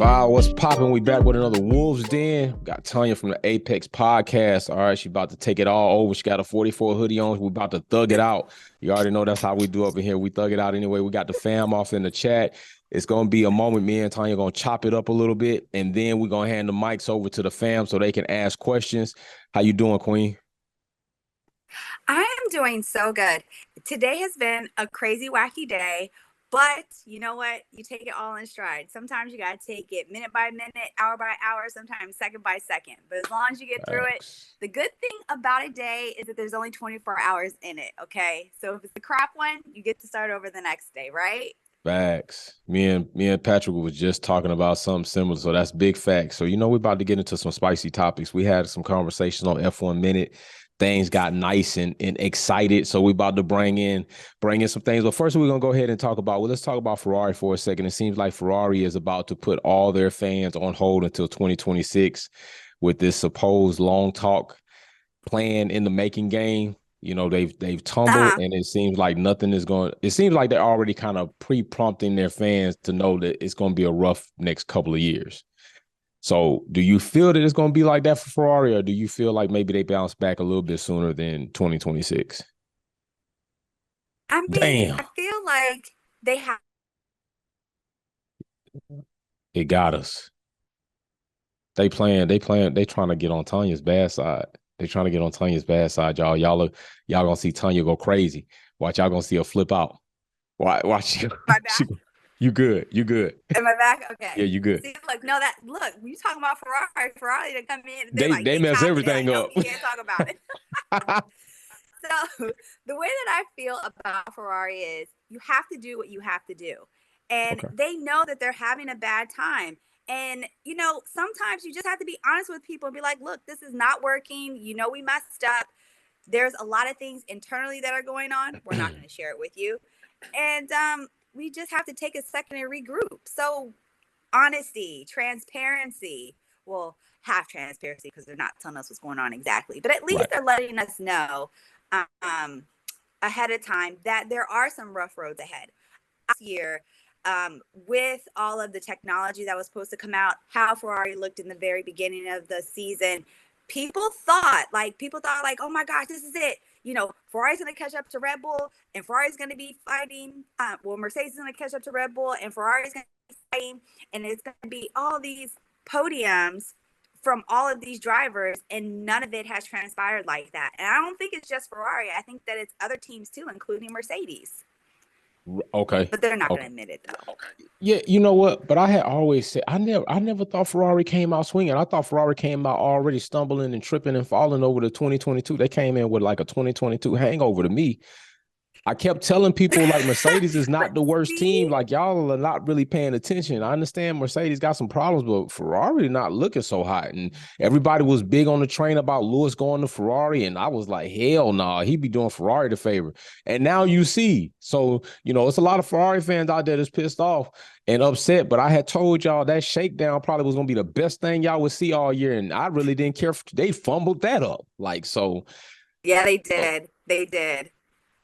Wow, what's popping? We back with another Wolves Den. We got Tanya from the Apex Podcast. All right, she about to take it all over. She got a 44 hoodie on. We about to thug it out. You already know that's how we do up in here. We thug it out anyway. We got the fam off in the chat. It's going to be a moment. Me and Tanya going to chop it up a little bit, and then we're going to hand the mics over to the fam so they can ask questions. How you doing, Queen? I am doing so good. Today has been a crazy, wacky day, but you know what? You take it all in stride. Sometimes you got to take it minute by minute, hour by hour, sometimes second by second. But as long as you get through it, the good thing about a day is that there's only 24 hours in it, okay? So if it's a crap one, you get to start over the next day, right? Facts. Me and Patrick was just talking about something similar, so that's big facts. So we're about to get into some spicy topics. We had some conversations on F1 Minute. Things got nice and excited, so we're about to bring in some things. But first, we're gonna go ahead and let's talk about Ferrari for a second. It seems like Ferrari is about to put all their fans on hold until 2026 with this supposed long talk plan in the making game. They've tumbled, and it seems like nothing is going. It seems like they're already kind of pre-prompting their fans to know that it's going to be a rough next couple of years. So, do you feel that it's going to be like that for Ferrari, or do you feel like maybe they bounce back a little bit sooner than 2026? I mean, Damn, I feel like they have. it got us. They trying to get on Tanya's bad side. They trying to get on Tanya's bad side, y'all. Y'all gonna see Tanya go crazy. Watch, y'all gonna see her flip out. Watch. My back. You good. You good. Am I back? Okay. Yeah, you good. See, look, when you talking about Ferrari to come in, they're They like, they mess chopping it. Like, everything no, up. we can't talk about it. So the way that I feel about Ferrari is you have to do what you have to do. And Okay. they know that they're having a bad time. And, sometimes you just have to be honest with people and be like, look, this is not working. We messed up. There's a lot of things internally that are going on. We're not going to share it with you. And we just have to take a second and regroup. So honesty, transparency, well, half transparency because they're not telling us what's going on exactly, but at least they're letting us know ahead of time that there are some rough roads ahead. Last year, with all of the technology that was supposed to come out, how Ferrari looked in the very beginning of the season, people thought like, oh my gosh, this is it. Ferrari's going to catch up to Red Bull, and Ferrari's going to be fighting. Mercedes is going to catch up to Red Bull, and Ferrari's going to be fighting, and it's going to be all these podiums from all of these drivers, and none of it has transpired like that. And I don't think it's just Ferrari. I think that it's other teams too, including Mercedes. Okay. But they're not going to admit it though. Yeah, you know what? But I had always said I never thought Ferrari came out swinging. I thought Ferrari came out already stumbling and tripping and falling over the 2022. They came in with like a 2022 hangover to me. I kept telling people like Mercedes is not the worst team. Like y'all are not really paying attention. I understand Mercedes got some problems, but Ferrari not looking so hot. And everybody was big on the train about Lewis going to Ferrari. And I was like, hell no, nah, he be doing Ferrari the favor. And now you see. So, it's a lot of Ferrari fans out there that's pissed off and upset. But I had told y'all that shakedown probably was gonna be the best thing y'all would see all year. And I really didn't care if they fumbled that up. Like so. Yeah, they did. They did.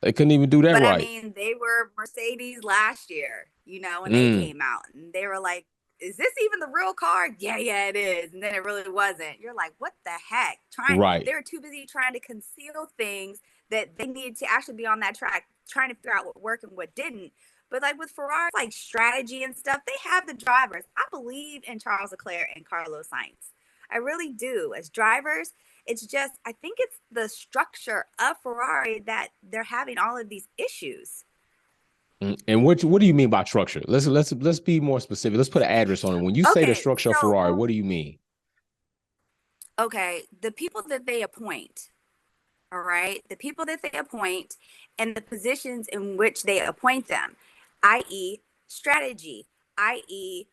They couldn't even do that But I right. mean, they were Mercedes last year, when they came out, and they were like, is this even the real car? Yeah, it is. And then it really wasn't. You're like, what the heck? Right. They were too busy trying to conceal things that they needed to actually be on that track, trying to figure out what worked and what didn't. But like with Ferrari, like strategy and stuff, they have the drivers. I believe in Charles Leclerc and Carlos Sainz. I really do. As drivers, it's just, I think it's the structure of Ferrari that they're having all of these issues. And what do you mean by structure? Let's be more specific. Let's put an address on it. When you say the structure of Ferrari, what do you mean? Okay, the people that they appoint, all right, the people that they appoint and the positions in which they appoint them, i.e., strategy, i.e.,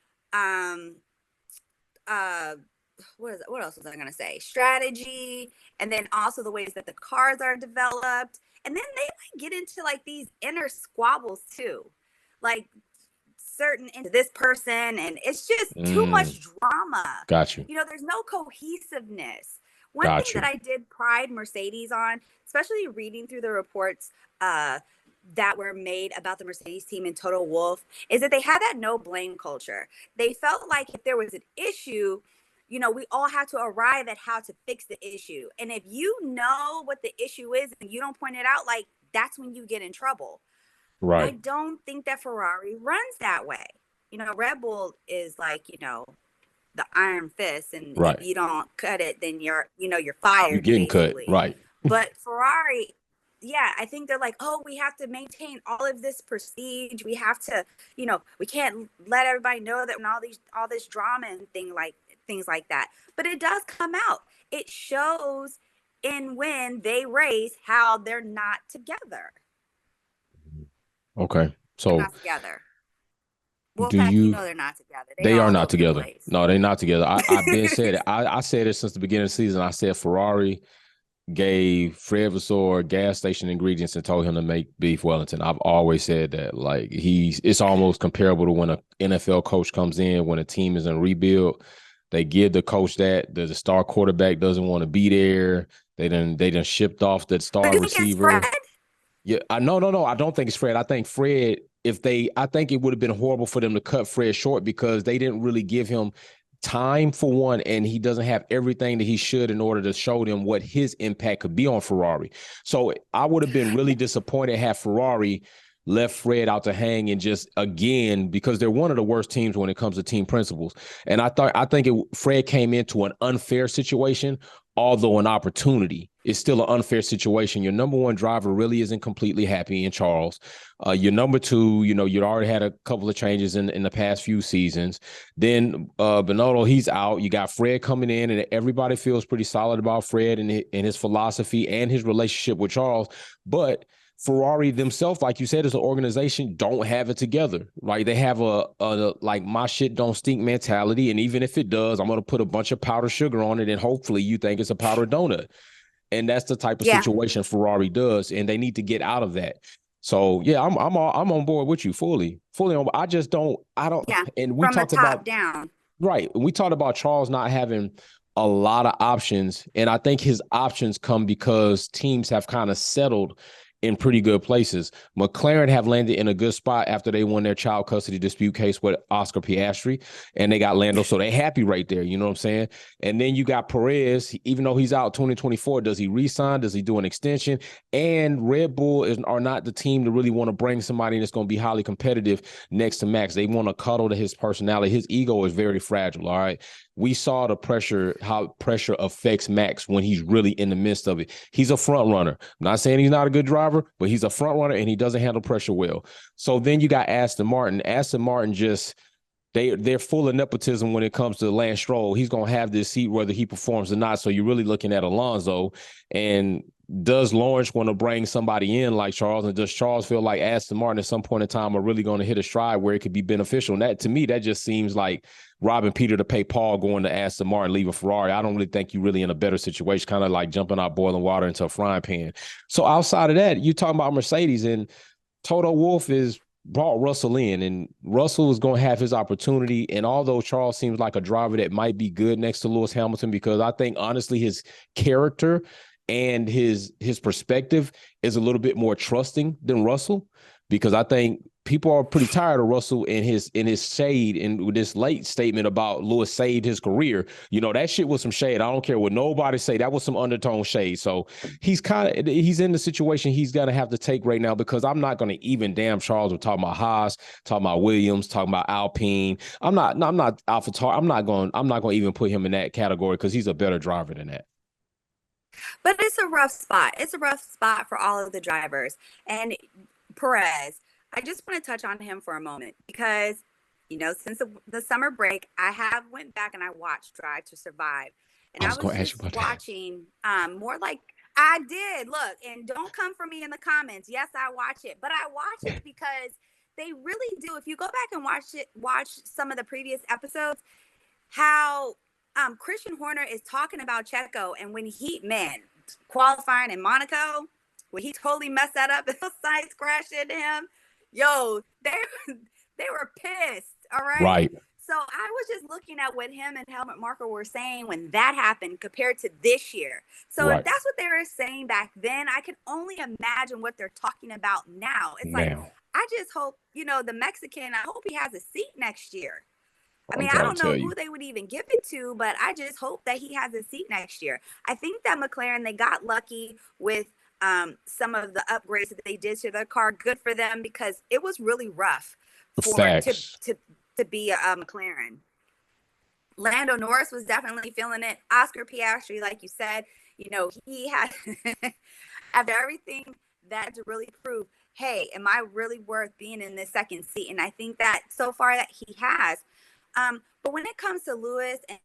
what else was I going to say? Strategy, and then also the ways that the cars are developed. And then they like get into like these inner squabbles too, like certain into this person, and it's just too much drama. Got you. There's no cohesiveness. One thing that I did pride Mercedes on, especially reading through the reports that were made about the Mercedes team in Total Wolf is that they had that no blame culture. They felt like if there was an issue, you know, we all have to arrive at how to fix the issue. And if you know what the issue is and you don't point it out, like, that's when you get in trouble. I Right. don't think that Ferrari runs that way. You know, Red Bull is like, you know, the iron fist, and if Right. you don't cut it, then you're You're fired, getting cut. basically. Right. But Ferrari, yeah, I think they're like, oh, we have to maintain all of this prestige. We have to, you know, we can't let everybody know that, and all this drama and things like that. But it does come out. It shows in when they race how they're not together. Okay. They're So not together. Well, in do fact, you you know they're not together. They they are all not over the together. place. No, they're not together. I've been said it. I said it since the beginning of the season. I said Ferrari gave Fred Vasseur gas station ingredients and told him to make beef Wellington. I've always said that. Like, it's almost comparable to when an NFL coach comes in when a team is in rebuild. They give the coach that the star quarterback doesn't want to be there. They done shipped off that But star you think it's Fred? receiver. Yeah, no. I don't think it's Fred. I think Fred, I think it would have been horrible for them to cut Fred short because they didn't really give him time for one, and he doesn't have everything that he should in order to show them what his impact could be on Ferrari. So I would have been really disappointed had Ferrari left Fred out to hang and just again, because they're one of the worst teams when it comes to team principles. And I think Fred came into an unfair situation, although an opportunity. It's still an unfair situation. Your number one driver really isn't completely happy in Charles. Your number two, you already had a couple of changes in the past few seasons. Then Binotto, he's out. You got Fred coming in, and everybody feels pretty solid about Fred and his philosophy and his relationship with Charles. But Ferrari themselves, like you said, as an organization, don't have it together. Right? They have a like my shit don't stink mentality, and even if it does, I'm gonna put a bunch of powdered sugar on it, and hopefully you think it's a powdered donut. And that's the type of Yeah. situation Ferrari does, and they need to get out of that. So yeah, I'm on board with you fully on. I don't. Yeah. And we From the talked top about down. right. We talked about Charles not having a lot of options, and I think his options come because teams have kind of settled in pretty good places. McLaren have landed in a good spot after they won their child custody dispute case with Oscar Piastri, and they got Lando, so they happy right there. You know what I'm saying? And then you got Perez, even though he's out 2024, does he re-sign? Does he do an extension? And Red Bull are not the team to really want to bring somebody that's going to be highly competitive next to Max. They want to cuddle to his personality. His ego is very fragile, all right? We saw how pressure affects Max when he's really in the midst of it. He's a front runner. I'm not saying he's not a good driver, but he's a front runner and he doesn't handle pressure well. So then you got Aston Martin. Aston Martin just they're full of nepotism when it comes to Lance Stroll. He's gonna have this seat whether he performs or not. So you're really looking at Alonso. And does Lawrence want to bring somebody in like Charles? And does Charles feel like Aston Martin at some point in time are really going to hit a stride where it could be beneficial? And that, to me, that just seems like robbing Peter to pay Paul, going to Aston Martin, leaving Ferrari. I don't really think you're really in a better situation, kind of like jumping out boiling water into a frying pan. So outside of that, you're talking about Mercedes, and Toto Wolff is brought Russell in, and Russell is going to have his opportunity. And although Charles seems like a driver that might be good next to Lewis Hamilton, because I think honestly his character and his perspective is a little bit more trusting than Russell, because I think people are pretty tired of Russell and his shade and with this late statement about Lewis saved his career. That shit was some shade. I don't care what nobody say. That was some undertone shade. So he's in the situation he's gonna have to take right now, because I'm not gonna even damn Charles. We're talking about Haas, talking about Williams, talking about Alpine. I'm not AlphaTauri. I'm not gonna even put him in that category because he's a better driver than that. But it's a rough spot. It's a rough spot for all of the drivers. And Perez, I just want to touch on him for a moment because, since the summer break, I have went back and I watched Drive to Survive. And I I was going was to ask you just about that. watching more like I did. Look, and don't come for me in the comments. Yes, I watch it, but I watch it because they really do. If you go back and watch some of the previous episodes, how Christian Horner is talking about Checo, and when qualifying in Monaco, when he totally messed that up and those sides crashed into him, they were pissed. All right. Right. So I was just looking at what him and Helmut Marko were saying when that happened compared to this year. So if Right. that's what they were saying back then, I can only imagine what they're talking about now. It's like, Now, I just hope, the Mexican, I hope he has a seat next year. I I'm mean, I trying don't to tell know you. who they would even give it to, but I just hope that he has a seat next year. I think that McLaren, they got lucky with some of the upgrades that they did to their car. Good for them, because it was really rough for to Facts. to to be a McLaren. Lando Norris was definitely feeling it. Oscar Piastri, like you said, he had after everything that to really prove, hey, am I really worth being in this second seat? And I think that so far that he has. But when it comes to Lewis and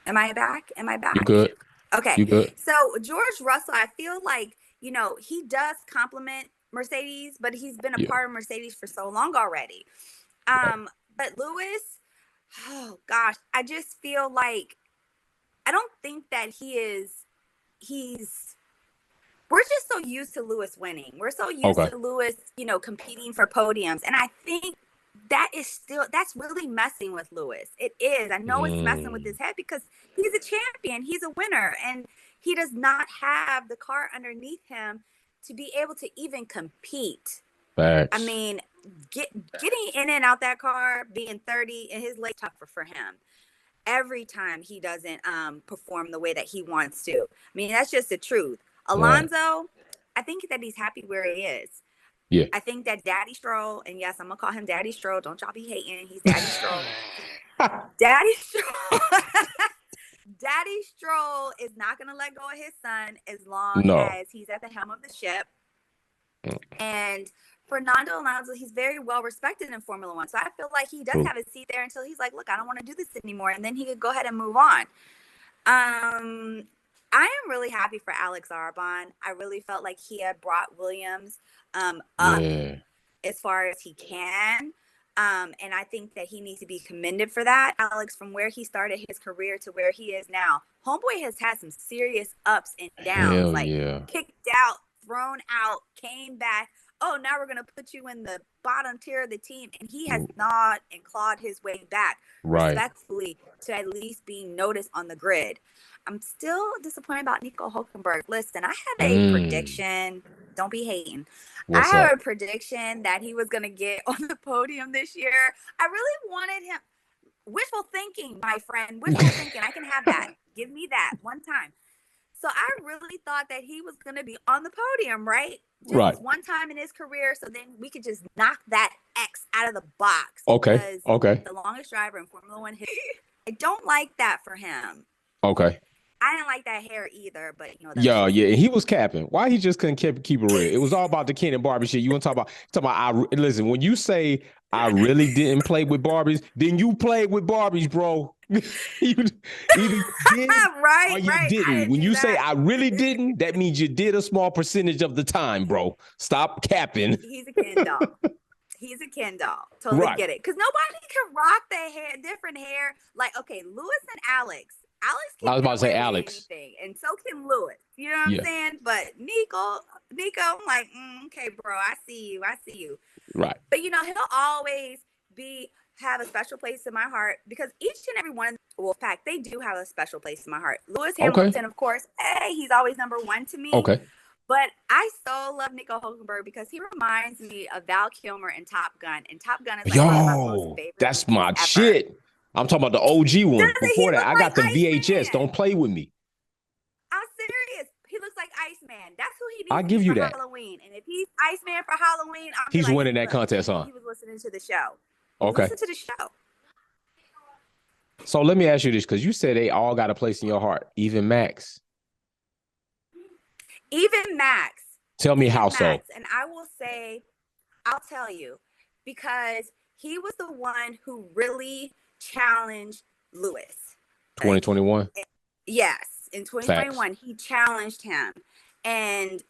am I back? Am I You back? good? Okay. You good? So George Russell, I feel like, he does compliment Mercedes, but he's been a Yeah. part of Mercedes for so long already. Right. But Lewis, oh gosh, I just feel like I don't think that he's we're just so used to Lewis winning. We're so used Okay. to Lewis, competing for podiums. And I think that's really messing with Lewis. It is. I know it's messing with his head because he's a champion, he's a winner, and he does not have the car underneath him to be able to even compete. I Facts. mean, getting in and out that car, being 30, and his leg tougher for him every time he doesn't perform the way that he wants to. I mean, that's just the truth. Right. Alonso, I think that he's happy where he is. Yeah. I think that Daddy Stroll, and yes, I'm gonna call him Daddy Stroll. Don't y'all be hating. He's Daddy Stroll. Daddy Stroll. Daddy Stroll is not gonna let go of his son as long No. as he's at the helm of the ship. And Fernando Alonso, he's very well respected in Formula One. So I feel like he does True. have a seat there until he's like, look, I don't want to do this anymore. And then he could go ahead and move on. I am really happy for Alex Arbon. I really felt like he had brought Williams up Yeah. as far as he can. And I think that he needs to be commended for that. Alex, from where he started his career to where he is now, Homeboy has had some serious ups and downs, Hell like yeah. kicked out, thrown out, came back. Oh, now we're going to put you in the bottom tier of the team. And he has gnawed and clawed his way back Right. respectfully to at least being noticed on the grid. I'm still disappointed about Nico Hulkenberg. Listen, I had a prediction. Don't be hating. I What's have up? a prediction that he was going to get on the podium this year. I really wanted him. Wishful thinking, my friend. Wishful thinking. I can have that. Give me that one time. So I really thought that he was going to be on the podium, right? Just Right. one time in his career. So then we could just knock that X out of the box. Okay. Because Okay. the longest driver in Formula One history. I don't like that for him. Okay. I didn't like that hair either, but that's Yeah, yeah. He was capping. Why he just couldn't keep it real? It was all about the Ken and Barbie shit. You want to talk about listen, when you say I really didn't play with Barbies, then you played with Barbies, bro. you either you did right, or you right. didn't. When you say I really didn't, that means you did a small percentage of the time, bro. Stop capping. He's a Ken doll. He's a Ken doll. Totally Right. get it. Because nobody can rock the hair, different hair. Like, okay, Lewis and Alex. Alex I can was get about to say away with Alex. anything, and so can Lewis. You know what I'm Yeah. saying? But Nico, I'm like, okay, bro, I see you. Right. But he'll always have a special place in my heart because each and every one of the Wolfpack, they do have a special place in my heart. Lewis Hamilton, of course, he's always number one to me. Okay. But I so love Nico Hulkenberg because he reminds me of Val Kilmer in Top Gun. And Top Gun is like one of my most favorite that's movies my ever. shit. I'm talking about the OG one. Doesn't Before that, I got the VHS. Iceman? Don't play with me. I'm serious. He looks like Iceman. That's who he needs I'll to give be you for that. Halloween. And if he's Iceman for Halloween, I'll He's be like, winning that contest, huh? He was listening to the show. Okay. Listen to the show. So let me ask you this, because you said they all got a place in your heart, even Max. Even Max. Tell me how so. And I will say, I'll tell you, because he was the one who really challenged Lewis. 2021? Yes. In 2021, he challenged him. And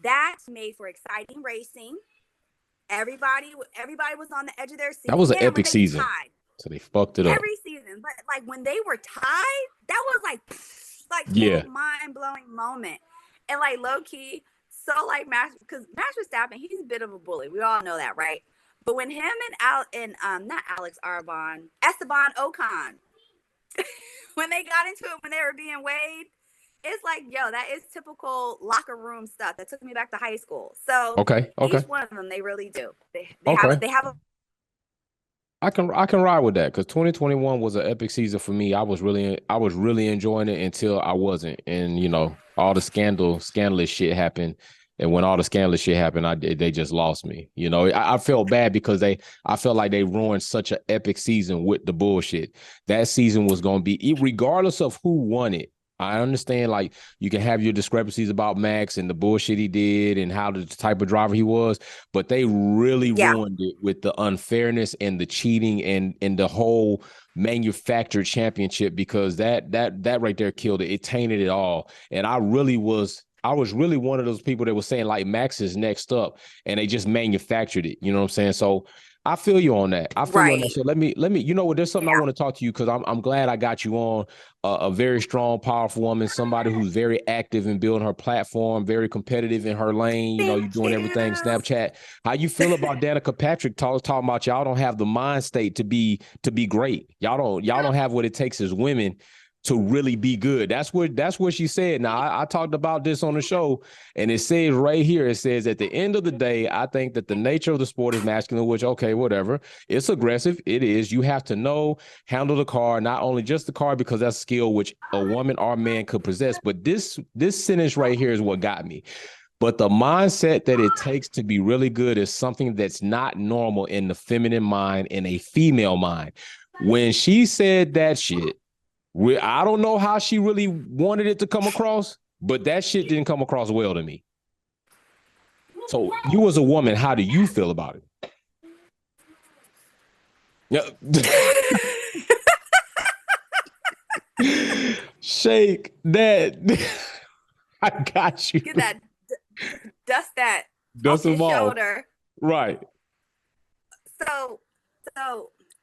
that made for exciting racing. Everybody was on the edge of their seat. That was an epic season. So they fucked it up. Every season. But like when they were tied, that was like yeah, mind-blowing moment. And like low-key, So like because Max Verstappen, he's a bit of a bully. We all know that, right? But when him and not Alex Arbon, Esteban Ocon, when they got into it when they were being weighed, it's like, yo, that is typical locker room stuff. That took me back to high school. So Okay. each one of them, they really do. Okay. They have a I can ride with that because 2021 was an epic season for me. I was really enjoying it until I wasn't, and all the scandalous shit happened. And when all the scandalous shit happened, they just lost me. I felt bad because I felt like they ruined such an epic season with the bullshit. That season was going to be, regardless of who won it. I understand, like, you can have your discrepancies about Max and the bullshit he did and how the type of driver he was, but they really ruined it with the unfairness and the cheating and the whole manufactured championship, because that right there killed it. It tainted it all. And I was really one of those people that was saying like Max is next up, and they just manufactured it. You know what I'm saying? So I feel you on that. So let me, there's something I want to talk to you, because I'm glad I got you on. A very strong, powerful woman, somebody who's very active in building her platform, very competitive in her lane. You're doing everything. Snapchat. How you feel about Danica Patrick talking about y'all don't have the mind state to be great. Y'all don't have what it takes as women to really be good. That's what she said. Now, I talked about this on the show, and it says right here, it says, at the end of the day, I think that the nature of the sport is masculine, which, okay, whatever. It's aggressive. It is. You have to handle the car, not only just the car, because that's skill which a woman or man could possess. But this sentence right here is what got me. But the mindset that it takes to be really good is something that's not normal in the feminine mind, in a female mind. When she said that shit, I don't know how she really wanted it to come across, but that shit didn't come across well to me. So you as a woman, how do you feel about it? Yeah. Shake that. I got you. Get that, dust off his shoulder. Right. So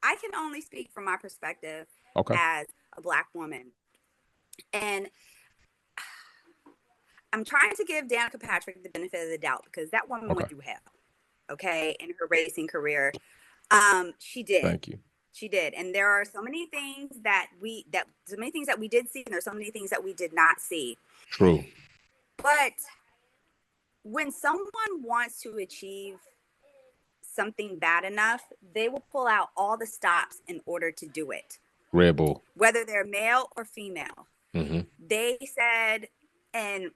I can only speak from my perspective as a Black woman. And I'm trying to give Danica Patrick the benefit of the doubt, because that woman went through hell, in her racing career. She did. Thank you. She did. And there are so many things that we did see, and there's so many things that we did not see. True. But when someone wants to achieve something bad enough, they will pull out all the stops in order to do it. Red Bull. Whether they're male or female. Mm-hmm. They said, and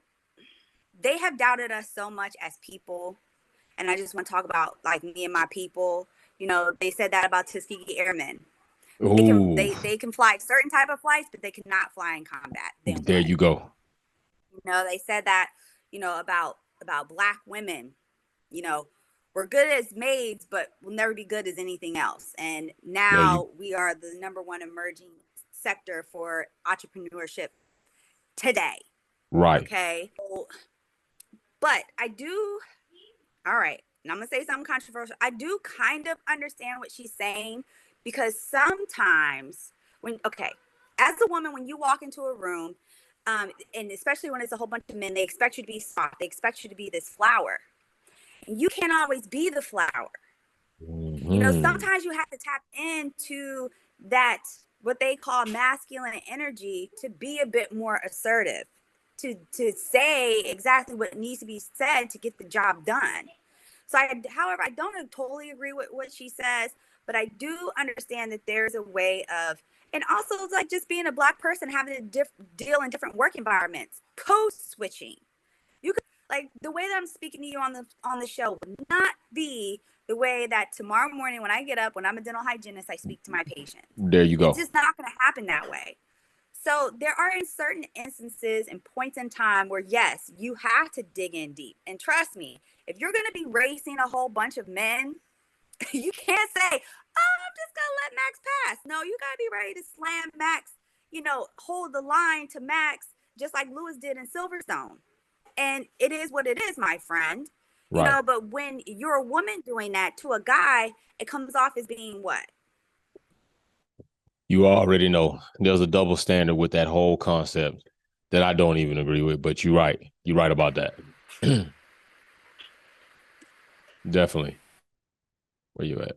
they have doubted us so much as people. And I just want to talk about like me and my people. They said that about Tuskegee Airmen. They can fly certain type of flights, but they cannot fly in combat. There you go. They said that, about Black women, we're good as maids, but we'll never be good as anything else. And now we are the #1 emerging sector for entrepreneurship today. Right. Okay. But I do. All right. And I'm going to say something controversial. I do kind of understand what she's saying, because sometimes as a woman, when you walk into a room, and especially when it's a whole bunch of men, they expect you to be soft. They expect you to be this flower. And you can't always be the flower. Mm-hmm. Sometimes you have to tap into that, what they call masculine energy, to be a bit more assertive, to say exactly what needs to be said to get the job done. So however, I don't totally agree with what she says, but I do understand that there's a way of, and also it's like just being a Black person, having to deal in different work environments, code switching. You could, like, the way that I'm speaking to you on the show would not be the way that tomorrow morning when I get up, when I'm a dental hygienist, I speak to my patients. There you go. It's just not going to happen that way. So there are certain instances and points in time where, yes, you have to dig in deep. And trust me, if you're going to be racing a whole bunch of men, you can't say, oh, I'm just going to let Max pass. No, you got to be ready to slam Max, hold the line to Max, just like Lewis did in Silverstone. And it is what it is, my friend. Right. But when you're a woman doing that to a guy, it comes off as being what? You already know there's a double standard with that whole concept that I don't even agree with, but you're right. You're right about that. Definitely. Where you at?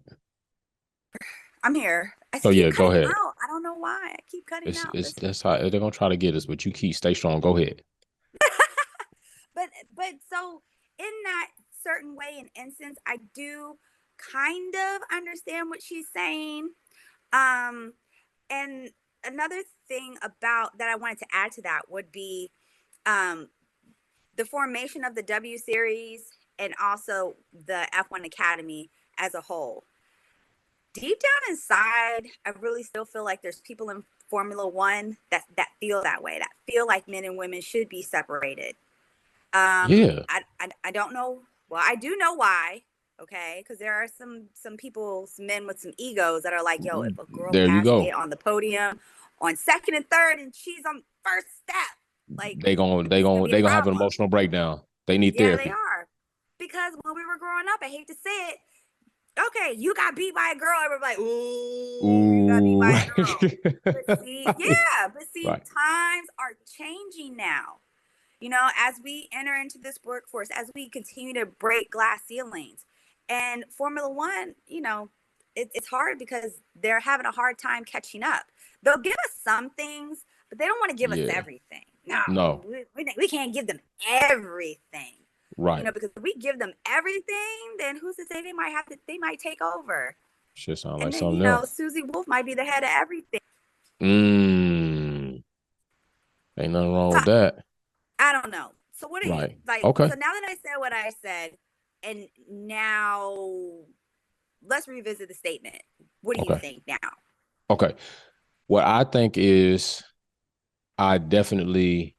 I'm here. I So keep yeah, go cutting ahead. out. I don't know why. I keep cutting out It's this. that's how they're gonna try to get us, but you keep stay strong. Go ahead. But so in that certain way and instance, I do kind of understand what she's saying. Um, and another thing about that I wanted to add to that would be um the formation of the W series and also the F1 Academy as a whole. Deep down inside, I really still feel like there's people in Formula One that feel that way, that feel like men and women should be separated. Yeah. I don't know. Well, I do know why. Okay, because there are some people, some men with some egos that are like, yo, if a girl There you has to get go. on the podium on second and third, and she's on first step, like They gon' they this is gonna gon' be a they gonna have an problem. emotional breakdown. They need Yeah, they therapy. are. Because when we were growing up, I hate to say it, okay, you got beat by a girl, everybody like, ooh, you got beat Ooh. by a girl. But see, Right. times are changing now. You know, as we enter into this workforce, as we continue to break glass ceilings. And Formula One, you know, it's hard because they're having a hard time catching up. They'll give us some things, but they don't want to give us Yeah. everything. No, No. we can't give them everything. You Right. know, because if we give them everything, then who's to say they might take over. Shit sound like And then, you something know, else. Susie Wolf might be the head of everything. Mm. Ain't nothing wrong So with that. I don't know. So what do you Right. like? Okay. So now that I said what I said, and now let's revisit the statement. What do you Okay. think now? Okay. What I think is I definitely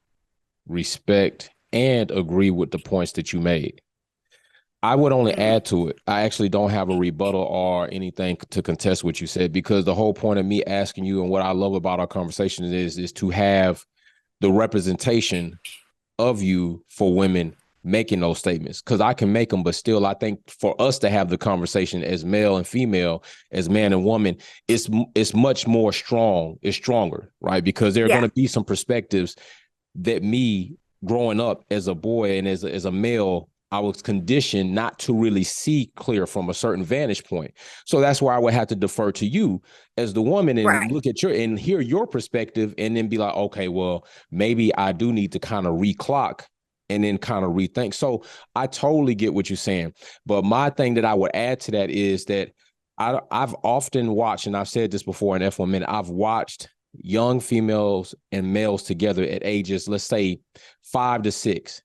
respect and agree with the points that you made. I would only Mm-hmm. add to it. I actually don't have a rebuttal or anything to contest what you said, because the whole point of me asking you and what I love about our conversation is to have the representation of you for women making those statements, because I can make them, but still I think for us to have the conversation as male and female, as man and woman, it's much more strong, it's stronger, right? Because there are going Yeah. to be some perspectives that me growing up as a boy and as a male, I was conditioned not to really see clear from a certain vantage point. So that's why I would have to defer to you as the woman and Right. look at your and hear your perspective and then be like, okay, well, maybe I do need to kind of reclock and then kind of rethink. So I totally get what you're saying. But my thing that I would add to that is that I've often watched, and I've said this before in F1 Minute, I've watched young females and males together at ages, let's say 5 to 6.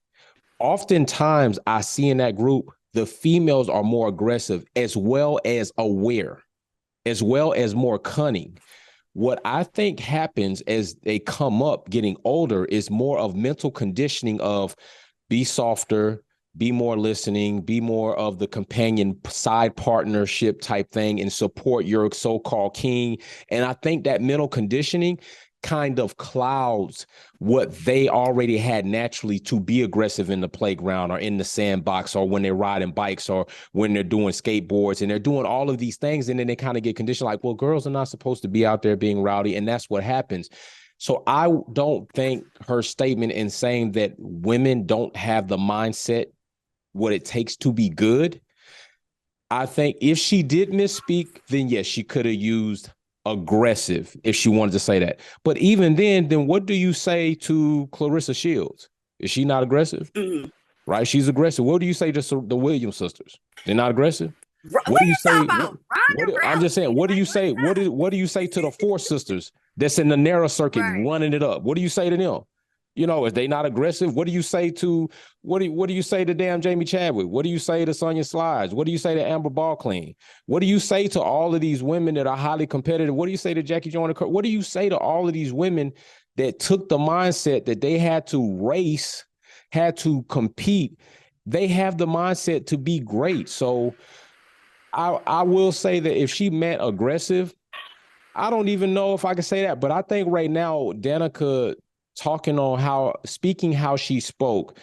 Oftentimes, I see in that group, the females are more aggressive as well as aware, as well as more cunning. What I think happens as they come up getting older is more of mental conditioning of be softer, be more listening, be more of the companion side partnership type thing and support your so-called king. And I think that mental conditioning kind of clouds what they already had naturally to be aggressive in the playground or in the sandbox or when they're riding bikes or when they're doing skateboards and they're doing all of these things. And then they kind of get conditioned like, well, girls are not supposed to be out there being rowdy. And that's what happens. So I don't think her statement in saying that women don't have the mindset, what it takes to be good. I think if she did misspeak, then yes, she could have used aggressive if she wanted to say that. But even then what do you say to Clarissa Shields? Is she not aggressive? Mm-hmm. Right? She's aggressive. What do you say to the Williams sisters? They're not aggressive. What What are do you you say? talking about? Ronda I'm just saying. Rousey? What do Like, you say? What do you say to the four sisters that's in the narrow circuit right. running it up? What do you say to them? You know, if they not aggressive, what do you say to what do you say to damn Jamie Chadwick? What do you say to Sonya Slides? What do you say to Amber Ballclean? What do you say to all of these women that are highly competitive? What do you say to Jackie Joyner? What do you say to all of these women that took the mindset that they had to race, had to compete? They have the mindset to be great. So I will say that if she meant aggressive, I don't even know if I could say that, but I think right now Danica speaking how she spoke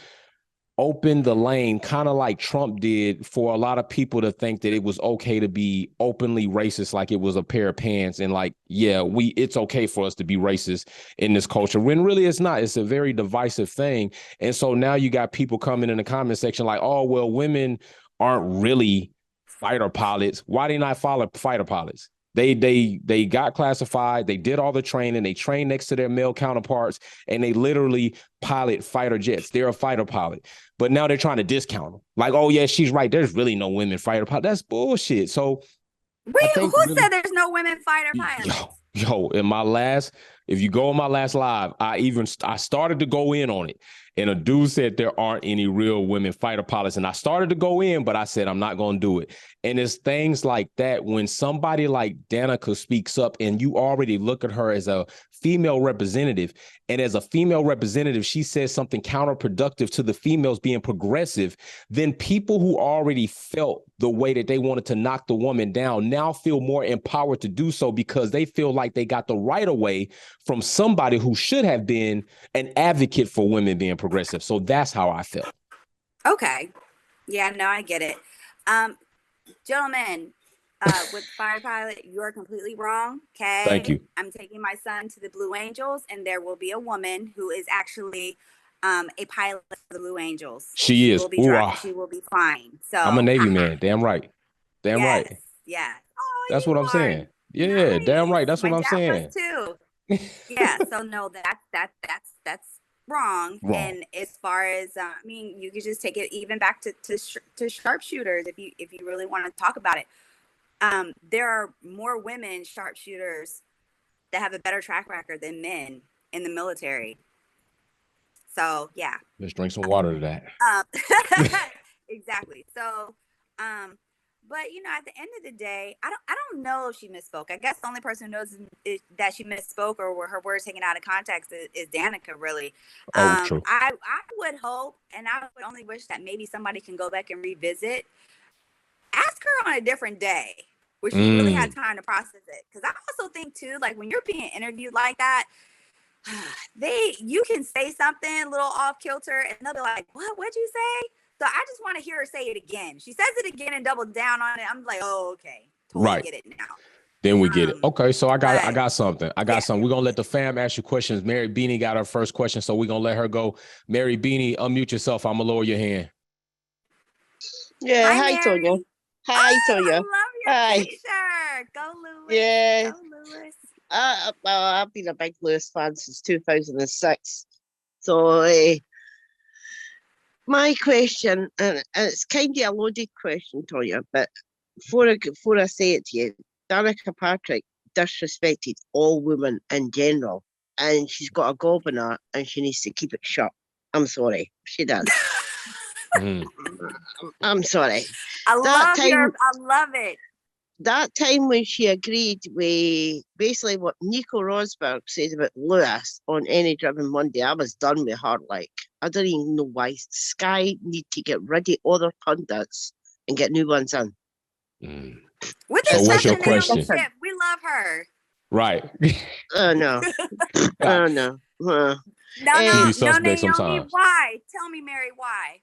opened the lane, kind of like Trump did, for a lot of people to think that it was okay to be openly racist, like it was a pair of pants, and like, yeah, it's okay for us to be racist in this culture, when really it's not. It's a very divisive thing. And so now you got people coming in the comment section like, oh, well, women aren't really fighter pilots. Why they not fighter pilots? They got classified. They did all the training. They train next to their male counterparts, and they literally pilot fighter jets. They're a fighter pilot, but now they're trying to discount them. Like, oh yeah, she's right. There's really no women fighter pilot. That's bullshit. So Wait, I think who really, said there's no women fighter pilots? in my last, if you go in my last live, I started to go in on it. And a dude said there aren't any real women fighter pilots. And I started to go in, but I said, I'm not going to do it. And it's things like that. When somebody like Danica speaks up and you already look at her as a female representative, and as a female representative, she says something counterproductive to the females being progressive, then people who already felt the way that they wanted to knock the woman down now feel more empowered to do so because they feel like they got the right of way from somebody who should have been an advocate for women being progressive. So that's how I felt. Okay. Yeah, no, I get it. Gentlemen, with Fire Pilot, you're completely wrong. Okay. Thank you. I'm taking my son to the Blue Angels, and there will be a woman who is actually a pilot for the Blue Angels. She is. Will be driving. She will be flying. So I'm a Navy man. Damn right. Damn yes, right. yeah. Oh, that's what I'm saying. Yeah, nice. damn right. That's my what I'm dad saying. Was too. Yeah. So no, that's wrong. And as far as I mean, you could just take it even back to sharpshooters if you really want to talk about it. There are more women sharpshooters that have a better track record than men in the military. So yeah, let's drink some water to that. Exactly. So but you know, at the end of the day, I don't know if she misspoke. I guess the only person who knows that she misspoke or were her words taken out of context is Danica, really. True. I would hope, and I would only wish that maybe somebody can go back and revisit. Ask her on a different day where she really had time to process it. Because I also think too, like when you're being interviewed like that, you can say something a little off kilter and they'll be like, what'd you say? So I just want to hear her say it again. She says it again and double down on it. I'm like, oh, okay. Totally get it now. Then we get it. Okay, so I got something. Something. We're gonna let the fam ask you questions. Mary Beanie got her first question, so we're gonna let her go. Mary Beanie, unmute yourself. I'm gonna lower your hand. Yeah, hi Tonya. Hi Tonya. I love your picture. Go Lewis. Yeah. Go Lewis. Well, I've been a big Lewis fan since 2006. So my question, and it's kind of a loaded question, Tonya, but before I say it to you, Danica Patrick disrespected all women in general, and she's got a gob in her, and she needs to keep it shut. I'm sorry, she does. I'm sorry. I love it. That time when she agreed with basically what Nico Rosberg said about Lewis on Any Driven Monday, I was done with her. Like, I don't even know why Sky need to get rid of other pundits and get new ones in. So what's your question? We love her. Right. Oh, no. Oh, no. No, Naomi, why? Tell me, Mary, why?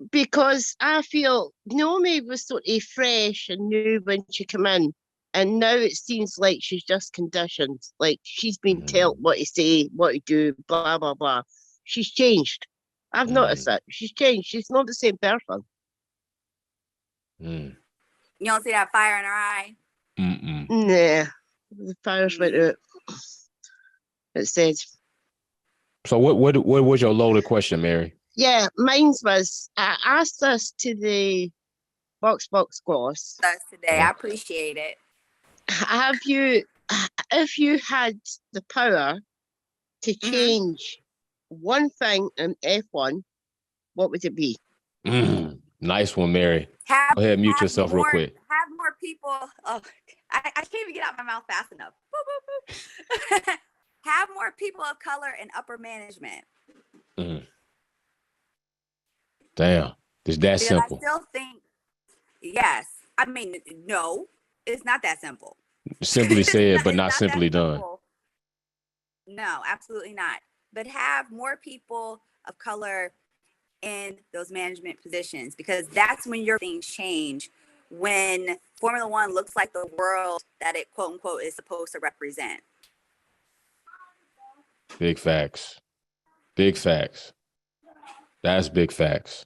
Because I feel Naomi was sort of fresh and new when she came in, and now it seems like she's just conditioned. Like she's been told what to say, what to do, blah blah blah. She's changed. I've noticed that she's changed. She's not the same person. You don't see that fire in her eye? Nah, the fire's went out. It says. So what was your loaded question, Mary? Yeah, mine was, I asked this to the Box Gloss. That's today. I appreciate it. If you had the power to change one thing in F1, what would it be? Nice one, Mary. Go ahead, mute yourself real quick. Have more people. Oh, I can't even get out my mouth fast enough. Boop, boop, boop. Have more people of color in upper management. Damn, it's that simple. I still think, yes. I mean, no, it's not that simple. Simply said, but not simply done. No, absolutely not. But have more people of color in those management positions, because that's when your things change. When Formula One looks like the world that it quote unquote is supposed to represent. Big facts. Big facts. That's big facts.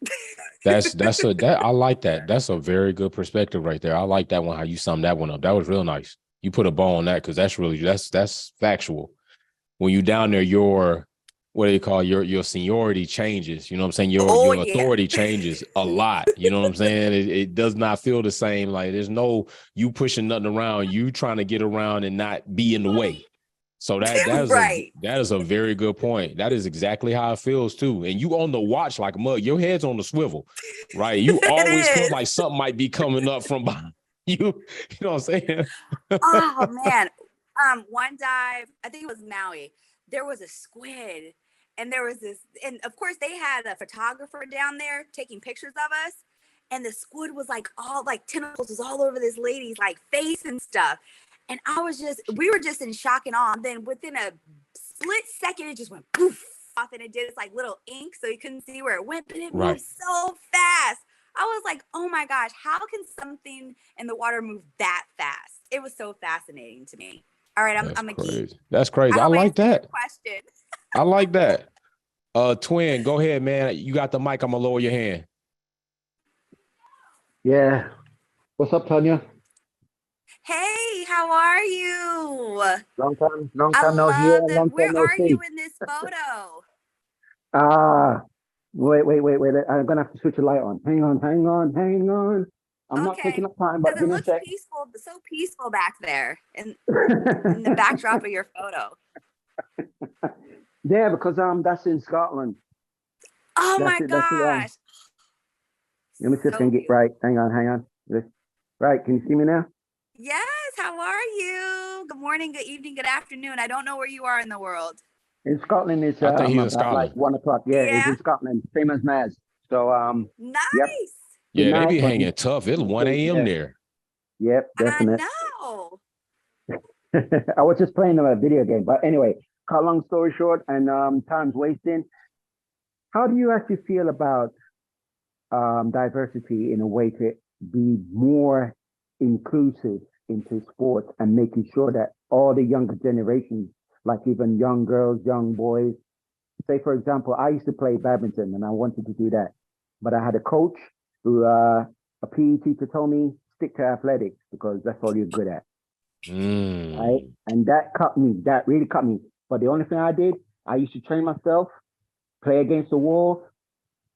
I like that. That's a very good perspective right there. I like that one, how you summed that one up. That was real nice. You put a bow on that because that's factual. When you down there, your what do you call your seniority changes. You know what I'm saying? Your Yeah. authority changes a lot. You know what I'm saying? It does not feel the same. Like there's no you pushing nothing around, you trying to get around and not be in the way. So Right. that is a very good point. That is exactly how it feels too. And you on the watch like a mug. Your head's on the swivel, right? You It always feel is. like something might be coming up from behind you. You know what I'm saying? Oh man. One dive, I think it was Maui. There was a squid, and there was this, and of course they had a photographer down there taking pictures of us, and the squid was like all like tentacles was all over this lady's like face and stuff. And we were just in shock and awe. And then within a split second, it just went poof off, and it did its like little ink, so you couldn't see where it went, but it Right. moved so fast. I was like, oh my gosh, how can something in the water move that fast? It was so fascinating to me. All right, I'm a Crazy. geek. That's crazy. I hope like answered your that. question. I like that. Twin, go ahead, man. You got the mic. I'm gonna lower your hand. Yeah. What's up, Tanya? Hey, how are you? Long I time no hear, love that. long Where time no are see. you in this photo? Ah, wait. I'm gonna have to switch the light on. Hang on. I'm not taking Okay, up time, because but it give me a looks sec. peaceful, so peaceful back there in the backdrop of your photo. Yeah, because that's in Scotland. Oh That's my it. gosh. Let me see if I So can get beautiful. right. Hang on. Right, can you see me now? Yes, how are you? Good morning, good evening, good afternoon. I don't know where you are in the world. In Scotland, it's I think he's in about like Scotland. 1 o'clock. Yeah, it's Yeah, in Scotland, same as Maz. So yep. nice. Good Yeah, they night. be hanging tough. It's 1 a.m. Yeah. there. Yep, I definite. know. I was just playing a video game, but anyway, cut long story short, and time's wasting. How do you actually feel about diversity in a way to be more inclusive into sports and making sure that all the younger generations, like even young girls, young boys, say for example, I used to play badminton and I wanted to do that, but I had a coach who, a PE teacher, told me stick to athletics because that's all you're good at. Right? And that cut me. That really cut me. But the only thing I did, I used to train myself, play against the wall,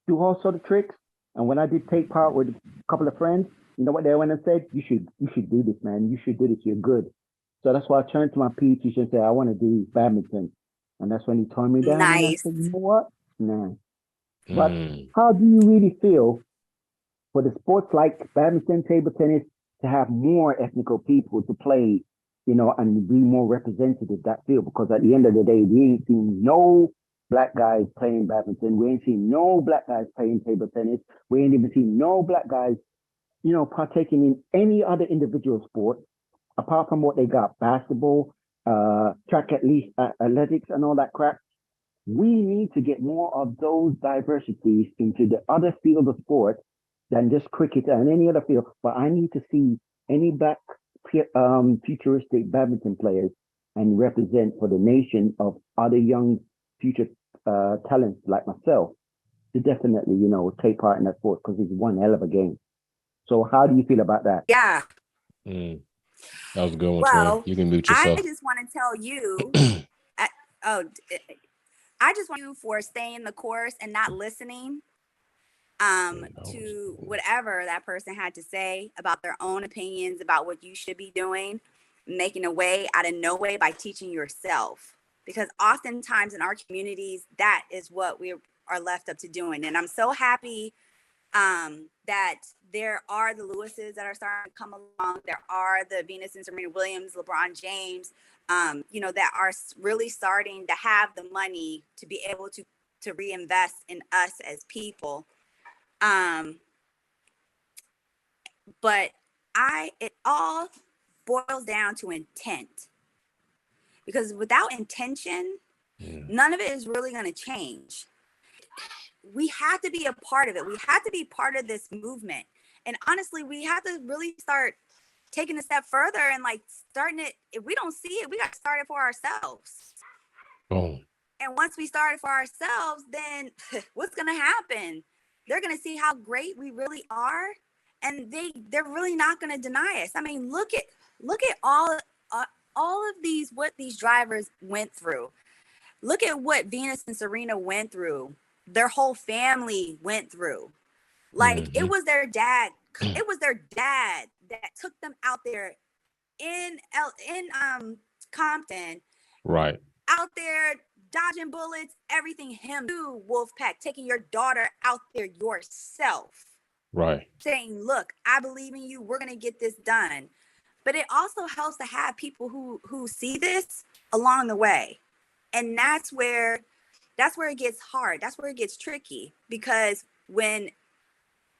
do all sort of tricks. And when I did take part with a couple of friends, you know what they went and said? You should do this, man. You should do this. You're good. So that's why I turned to my PE teacher and said, I want to do badminton. And that's when he turned me down. And I Nice. said, you know what? Nah. But how do you really feel for the sports like badminton, table tennis, to have more ethnical people to play, and be more representative that field? Because at the end of the day, we ain't seen no black guys playing badminton. We ain't seen no black guys playing table tennis. We ain't even seen no black guys, partaking in any other individual sport apart from what they got: basketball, track athletics, and all that crap. We need to get more of those diversities into the other field of sport than just cricket and any other field. But I need to see any black futuristic badminton players and represent for the nation of other young future talents like myself to definitely, take part in that sport because it's one hell of a game. So how do you feel about that? Yeah. That was a good one, Well, Twin. You can mute I yourself. just want to tell you, I just want you for staying the course and not listening to whatever that person had to say about their own opinions about what you should be doing, making a way out of no way by teaching yourself. Because oftentimes in our communities, that is what we are left up to doing. And I'm so happy that there are the Lewises that are starting to come along. There are the Venus and Serena Williams, LeBron James, that are really starting to have the money to be able to reinvest in us as people. But it all boils down to intent, because without intention, none of it is really going to change. We have to be a part of it. We have to be part of this movement. And honestly, we have to really start taking a step further and like starting it. If we don't see it, we got to start it for ourselves. Boom. And once we start it for ourselves, then what's going to happen? they're going to see how great we really are, and they're really not going to deny us. I mean, look at all of these, what these drivers went through. Look at what Venus and Serena went through. Their whole family went through. Like, it was their dad. It was their dad that took them out there in Compton. Right. Out there dodging bullets, everything. Him too, Wolfpack, taking your daughter out there yourself. Right. Saying, look, I believe in you. We're gonna get this done. But it also helps to have people who see this along the way. And that's where it gets hard. That's where it gets tricky, because when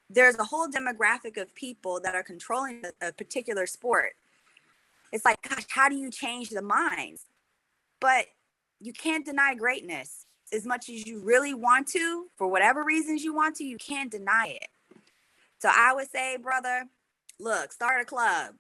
there's a whole demographic of people that are controlling a particular sport, it's like, gosh, how do you change the minds? But you can't deny greatness. As much as you really want to, for whatever reasons you want to, you can't deny it. So I would say, brother, look, start a club.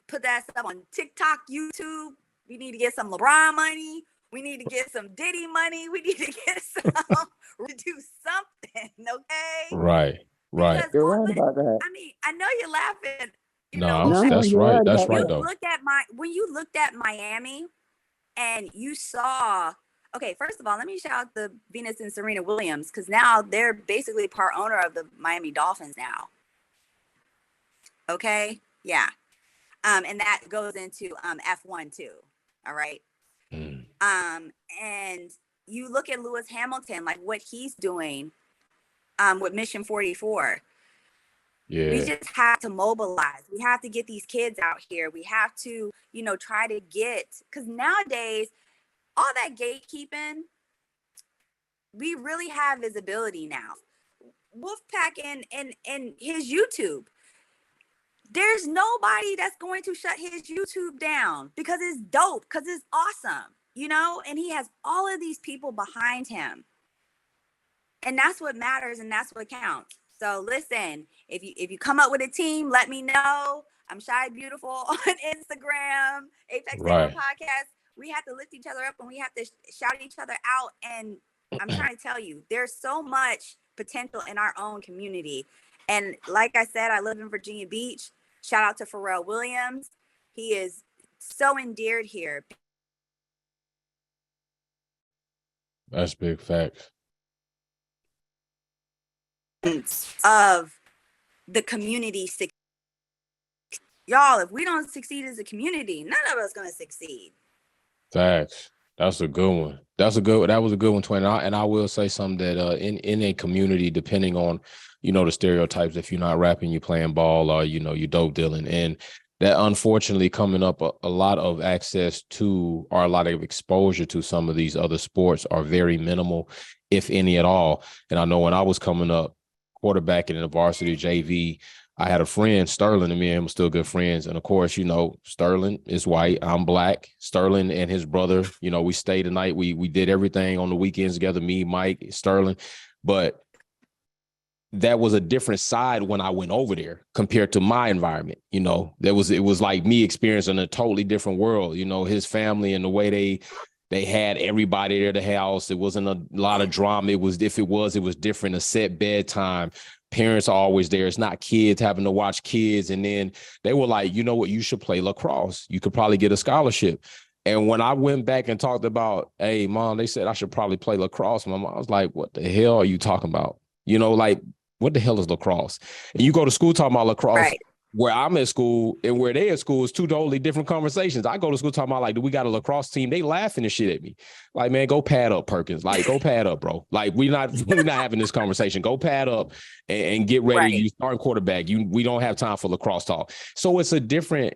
Put that stuff on TikTok, YouTube. We need to get some LeBron money. We need to get some Diddy money. We need to get some, do something, okay? Right. Right. You're right about that. I mean, I know you're laughing. That's right. That's right, though. When you looked at Miami and you saw, okay, first of all, let me shout out the Venus and Serena Williams, because now they're basically part owner of the Miami Dolphins now. Okay? Yeah. And that goes into F1 too. All right. And you look at Lewis Hamilton, like what he's doing with Mission 44. Yeah. We just have to mobilize. We have to get these kids out here. We have to, try to get, because nowadays, all that gatekeeping, we really have visibility now. Wolfpack and his YouTube, there's nobody that's going to shut his YouTube down, because it's dope, because it's awesome, and he has all of these people behind him. And that's what matters, and that's what counts. So listen, if you come up with a team, let me know. I'm Shy Beautiful on Instagram, Apex Right. Podcast. We have to lift each other up, and we have to shout each other out. And I'm trying to tell you, there's so much potential in our own community. And like I said, I live in Virginia Beach. Shout out to Pharrell Williams. He is so endeared here. That's big facts. Of the community. Y'all, if we don't succeed as a community, none of us going to succeed. Facts. That's a good one. That was a good one, Twin. And I will say something that in a community, depending on, the stereotypes, if you're not rapping, you're playing ball, or, you're dope dealing. And that, unfortunately, coming up, a lot of access to, or a lot of exposure to some of these other sports are very minimal, if any at all. And I know when I was coming up, quarterbacking in the varsity JV, I had a friend, Sterling, and me and him were still good friends. And of course, Sterling is white, I'm black. Sterling and his brother, we stayed the night. We did everything on the weekends together, me, Mike, Sterling. But that was a different side when I went over there compared to my environment. It was like me experiencing a totally different world. His family and the way they had everybody there at the house. It wasn't a lot of drama. It was different. A set bedtime. Parents are always there. It's not kids having to watch kids. And then they were like, you know what? You should play lacrosse. You could probably get a scholarship. And when I went back and talked about, hey, Mom, they said I should probably play lacrosse. My mom was like, what the hell are you talking about? What the hell is lacrosse? And you go to school talking about lacrosse. Right. Where I'm at school and where they at school is two totally different conversations. I go to school talking about, like, do we got a lacrosse team? They laughing and shit at me. Like, man, go pad up, Perkins. Like, go pad up, bro. Like, we're not having this conversation. Go pad up and get ready. Right. You starting quarterback. We don't have time for lacrosse talk. So it's a different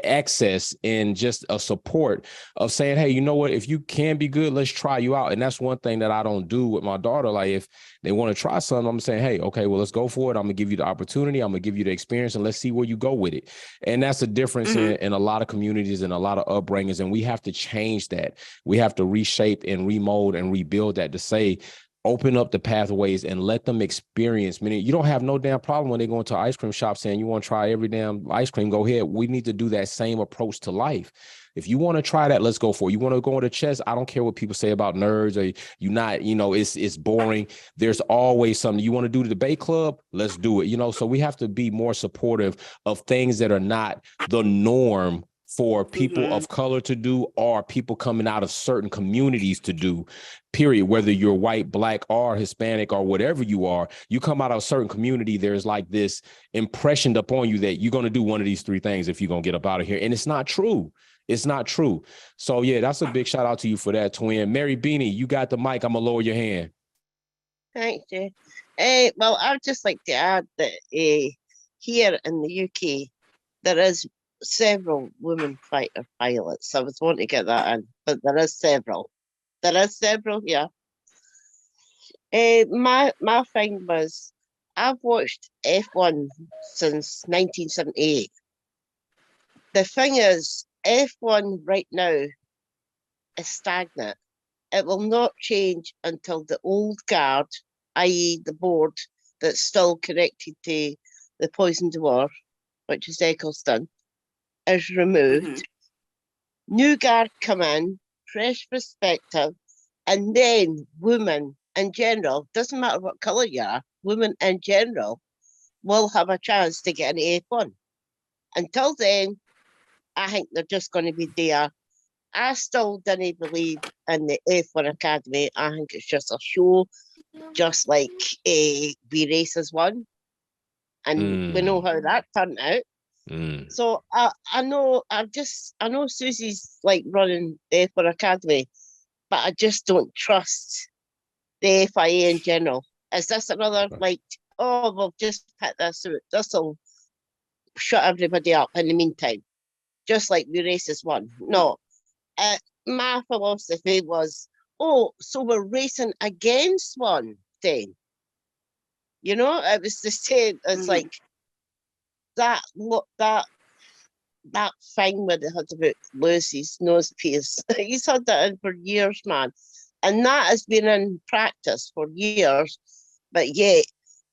access and just a support of saying, hey, you know what? If you can be good, let's try you out. And that's one thing that I don't do with my daughter. Like, if they want to try something, I'm saying, hey, okay, well, let's go for it. I'm gonna give you the opportunity. I'm gonna give you the experience, and let's see where you go with it. And that's the difference in a lot of communities and a lot of upbringings. And we have to change that. We have to reshape and remold and rebuild that to say, open up the pathways and let them experience. Meaning, you don't have no damn problem when they go into an ice cream shop saying you want to try every damn ice cream. Go ahead. We need to do that same approach to life. If you want to try that, let's go for it. You want to go into chess? I don't care what people say about nerds or you not, it's boring. There's always something. You want to do the debate club? Let's do it. So we have to be more supportive of things that are not the norm for people of color to do, or people coming out of certain communities to do, period. Whether you're white, black, or Hispanic, or whatever you are, you come out of a certain community, there's like this impression upon you that you're going to do one of these three things if you're going to get up out of here. And it's not true. It's not true. So yeah, that's a big shout out to you for that, twin. Mary Beanie, you got the mic. I'm going to lower your hand. Thank you. Well, I'd just like to add that here in the UK, there is several women fighter pilots. I was wanting to get that in, but there is several. Yeah. My thing was, I've watched F1 since 1978. The thing is, F1 right now is stagnant. It will not change until the old guard, i.e. the board that's still connected to the Poison Dwarf, which is Eccleston, is removed. New guard come in, fresh perspective, and then women in general, doesn't matter what colour you are, women in general will have a chance to get an F1. Until then, I think they're just going to be there. I still didn't believe in the F1 Academy. I think it's just a show, just like We Races One. And we know how that turned out. So I know Susie's like running the F1 Academy, but I just don't trust the FIA in general. Is this another like, oh, we'll just put this out. This will shut everybody up in the meantime, just like We Races One. No, my philosophy was, oh, so we're racing against one then. It was the same. It's like that thing where they had about Lewis's nose pierce. He's had that in for years, man. And that has been in practice for years, but yet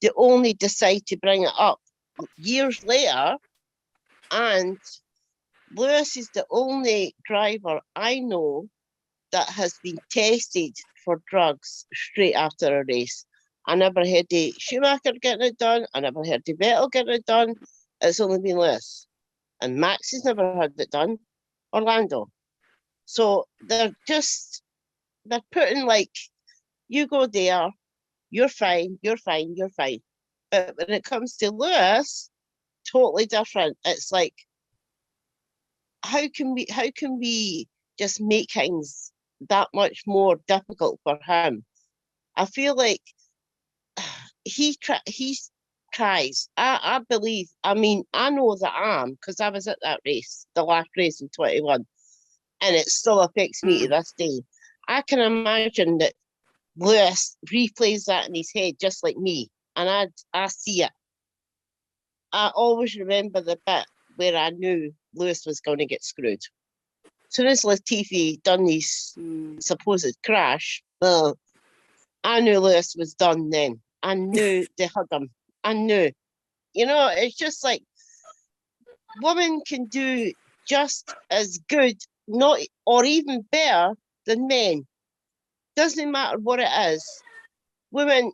they only decide to bring it up years later. And Lewis is the only driver I know that has been tested for drugs straight after a race. I never heard of Schumacher getting it done. I never heard of Vettel getting it done. It's only been Lewis. And Max has never had it done. Orlando. So they're putting like, you go there, you're fine. But when it comes to Lewis, totally different. It's like, how can we just make things that much more difficult for him? I feel like he tries. I believe. I mean, I know that I am, because I was at that race, the last race in 21, and it still affects me to this day. I can imagine that Lewis replays that in his head just like me, and I see it. I always remember the bit where I knew Lewis was going to get screwed. As soon as Latifi done his supposed crash, I knew Lewis was done then. I knew they had him. I knew. It's just like, women can do just as good, not or even better than men. Doesn't matter what it is. Women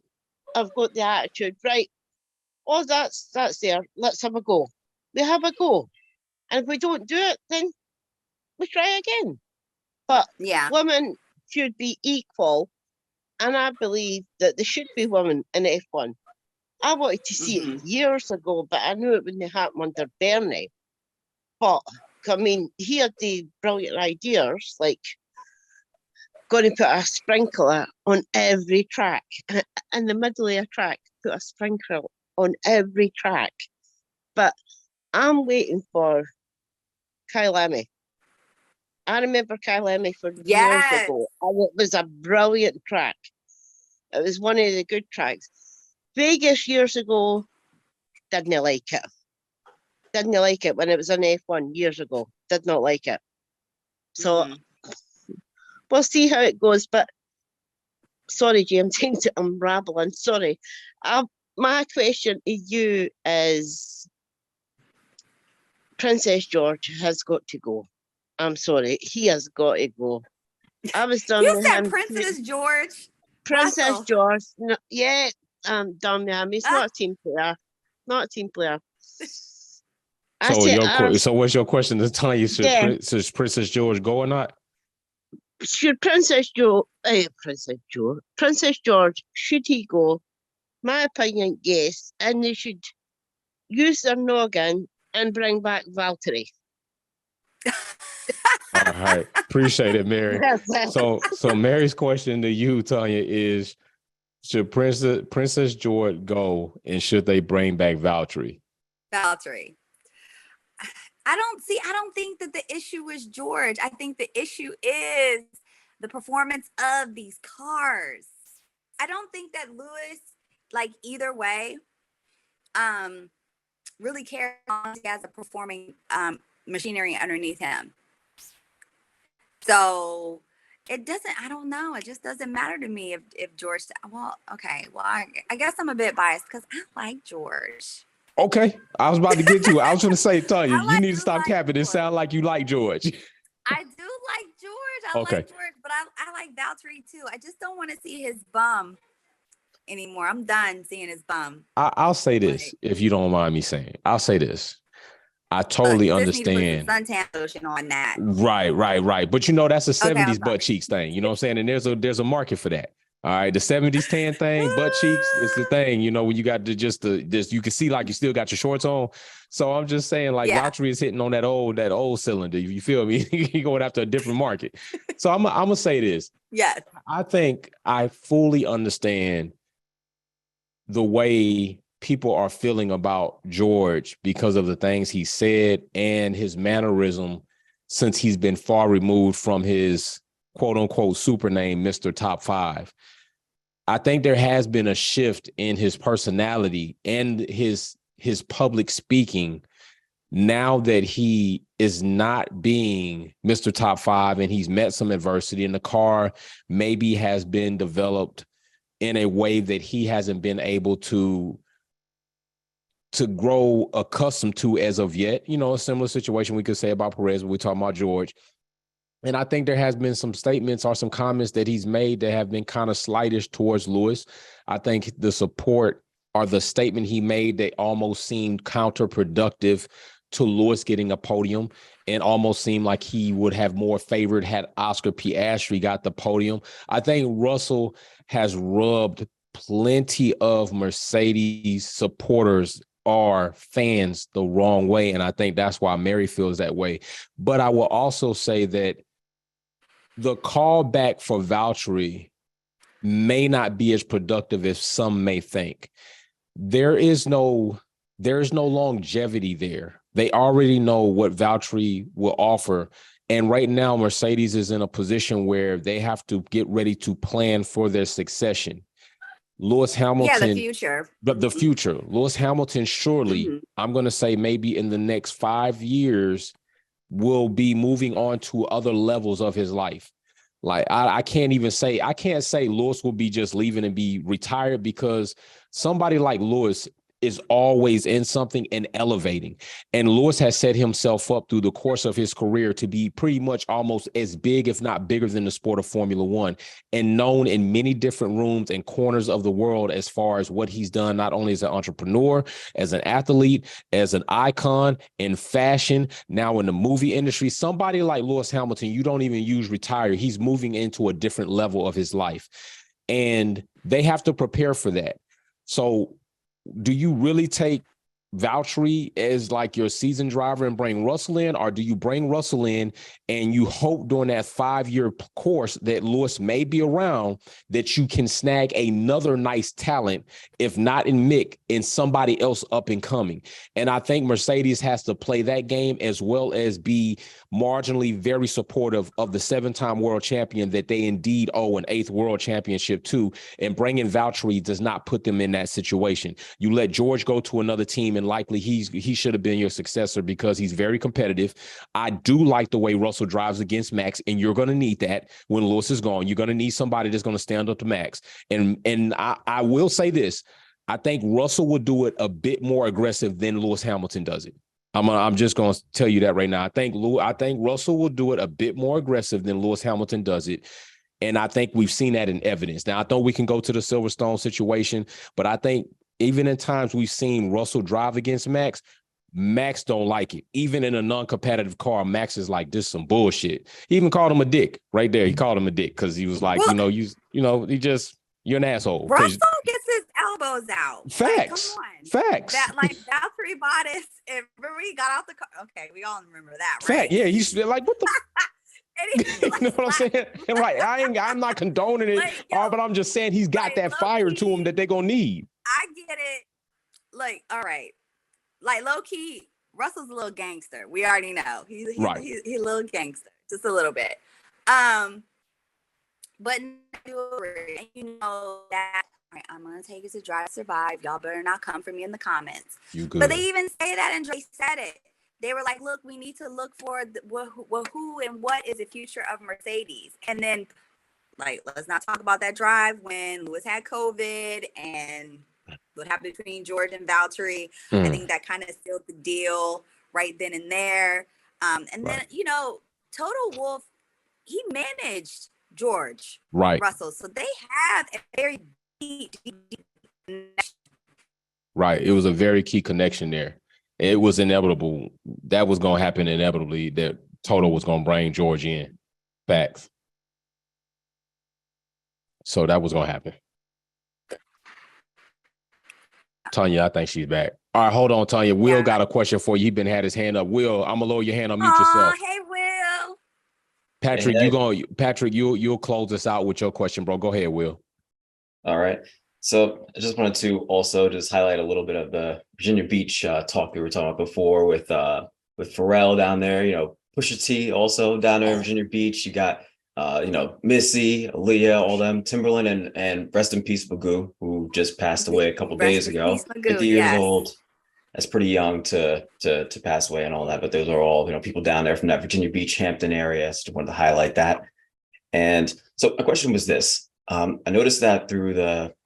have got the attitude, right? Oh, that's there. Let's have a go. We have a go. And if we don't do it, then we try again. But women should be equal. And I believe that there should be women in F1. I wanted to see it years ago, but I knew it wouldn't happen under Bernie. But, I mean, he had the brilliant ideas, like going to put a sprinkler on every track. In the middle of a track, put a sprinkler on every track. But I'm waiting for Kyle Lemmy. I remember Kyle Lemmy for years ago. And it was a brilliant track. It was one of the good tracks. Vegas years ago, didn't like it. Didn't like it when it was on F1 years ago. Did not like it. So we'll see how it goes. But sorry, James, I'm rambling. Sorry. My question to you is, Princess George has got to go. I'm sorry, he has got to go. I was done You with said him. Princess George. Princess Russell. George. No, yeah, I'm done with him. He's not a team player. Not a team player. So what's your question to Tanya? Should Princess George go or not? Should Princess George, should he go? My opinion, yes. And they should use their noggin and bring back Valtteri. All right. Appreciate it, Mary. So Mary's question to you, Tanya, is should Princess George go and should they bring back Valtteri? Valtteri. I don't think that the issue is George. I think the issue is the performance of these cars. I don't think that Lewis, like either way, really cares as he has a performing machinery underneath him. So it doesn't, I don't know. It just doesn't matter to me if George, I guess I'm a bit biased because I like George. Okay. I was about to get to it. I was going to say, Tanya, you need to stop like capping. It sounds like you like George. I do like George. I like George, but I like Valtteri too. I just don't want to see his bum anymore. I'm done seeing his bum. I'll say this, if you don't mind me saying. I'll say this. I totally understand. Need to put some suntan lotion on that. Right. But you know, that's a 70s butt cheeks thing. You know what I'm saying? And there's a market for that. All right. The 70s tan thing, butt cheeks is the thing, you know, when you got this, you can see like you still got your shorts on. So I'm just saying, like, Valtteri is hitting on that old cylinder. You feel me? You're going after a different market. So I'm gonna say this. Yes. I think I fully understand the way people are feeling about George because of the things he said and his mannerism since he's been far removed from his quote unquote super name, Mr. Top 5. I think there has been a shift in his personality and his public speaking now that he is not being Mr. Top 5 and he's met some adversity and the car maybe has been developed in a way that he hasn't been able to grow accustomed to as of yet. You know, a similar situation we could say about Perez when we talk about George. And I think there has been some statements or some comments that he's made that have been kind of slightish towards Lewis. I think the support or the statement he made that almost seemed counterproductive to Lewis getting a podium and almost seemed like he would have more favored had Oscar Piastri got the podium. I think Russell has rubbed plenty of Mercedes supporters or fans the wrong way. And I think that's why Mary feels that way. But I will also say that the callback for Valtteri may not be as productive as some may think. There is no longevity there. They already know what Valtteri will offer. And right now, Mercedes is in a position where they have to get ready to plan for their succession. Lewis Hamilton. Yeah, the future. But the future. Lewis Hamilton, surely, I'm going to say maybe in the next 5 years, will be moving on to other levels of his life. Like, I can't say Lewis will be just leaving and be retired, because somebody like Lewis is always in something and elevating. And Lewis has set himself up through the course of his career to be pretty much almost as big, if not bigger than the sport of Formula One, and known in many different rooms and corners of the world as far as what he's done, not only as an entrepreneur, as an athlete, as an icon in fashion, now in the movie industry. Somebody like Lewis Hamilton, you don't even use retire. He's moving into a different level of his life, and they have to prepare for that. So do you really take Valtteri as like your season driver and bring Russell in, or do you bring Russell in and you hope during that 5-year course that Lewis may be around, that you can snag another nice talent, if not in Mick, in somebody else up and coming? And I think Mercedes has to play that game, as well as be marginally very supportive of the 7-time world champion that they indeed owe an 8th world championship to. And bringing Valtteri does not put them in that situation. You let George go to another team and than likely he should have been your successor because he's very competitive. I do like the way Russell drives against Max, and you're going to need that when Lewis is gone. You're going to need somebody that's going to stand up to Max. And I will say this. I think Russell will do it a bit more aggressive than Lewis Hamilton does it. I'm just going to tell you that right now. I think Russell will do it a bit more aggressive than Lewis Hamilton does it. And I think we've seen that in evidence. Now, I thought we can go to the Silverstone situation, but I think even in times we've seen Russell drive against Max, Max don't like it. Even in a non-competitive car, Max is like, this is some bullshit. He even called him a dick right there. He called him a dick because he was like, Well, you're an asshole. Russell gets his elbows out. Facts. Like, come on. Facts. That Valtteri Bottas, and remember he got out the car. Okay, we all remember that, right? Fact. Yeah, he's like, what the you know what I'm saying? And like, I'm not condoning it, like, yo, but I'm just saying he's got that fire to him that they're gonna need. I get it. Like, all right. Like, low key, Russell's a little gangster. We already know. He's a little gangster. Just a little bit. But you know that I'm gonna take it to Drive to Survive. Y'all better not come for me in the comments. You good. But they even say that, and Dre said it. They were like, look, we need to look for who and what is the future of Mercedes. And then, like, let's not talk about that drive when Lewis had COVID and what happened between George and Valtteri. I think that kind of sealed the deal right then and there. And then, you know, Toto Wolff, he managed George Russell. So they have a very deep connection. Right. It was a very key connection there. It was inevitable. That was going to happen inevitably that Toto was going to bring George in. Facts. So that was going to happen. Tanya, I think she's back. All right, hold on, Tanya. Will got a question for you. He been had his hand up. Will, I'm gonna lower your hand. Unmute yourself. Hey, Will. Patrick, you'll close us out with your question, bro. Go ahead, Will. All right. So I just wanted to also just highlight a little bit of the Virginia Beach talk we were talking about before with Pharrell down there. You know, Pusha T also down there in Virginia Beach. You got Missy, Aaliyah, all them, Timberland, and rest in peace, Magoo, who just passed away a couple days ago. 50 years old. That's pretty young to pass away and all that. But those are all, you know, people down there from that Virginia Beach, Hampton area. So I wanted to highlight that. And so my question was this. I noticed that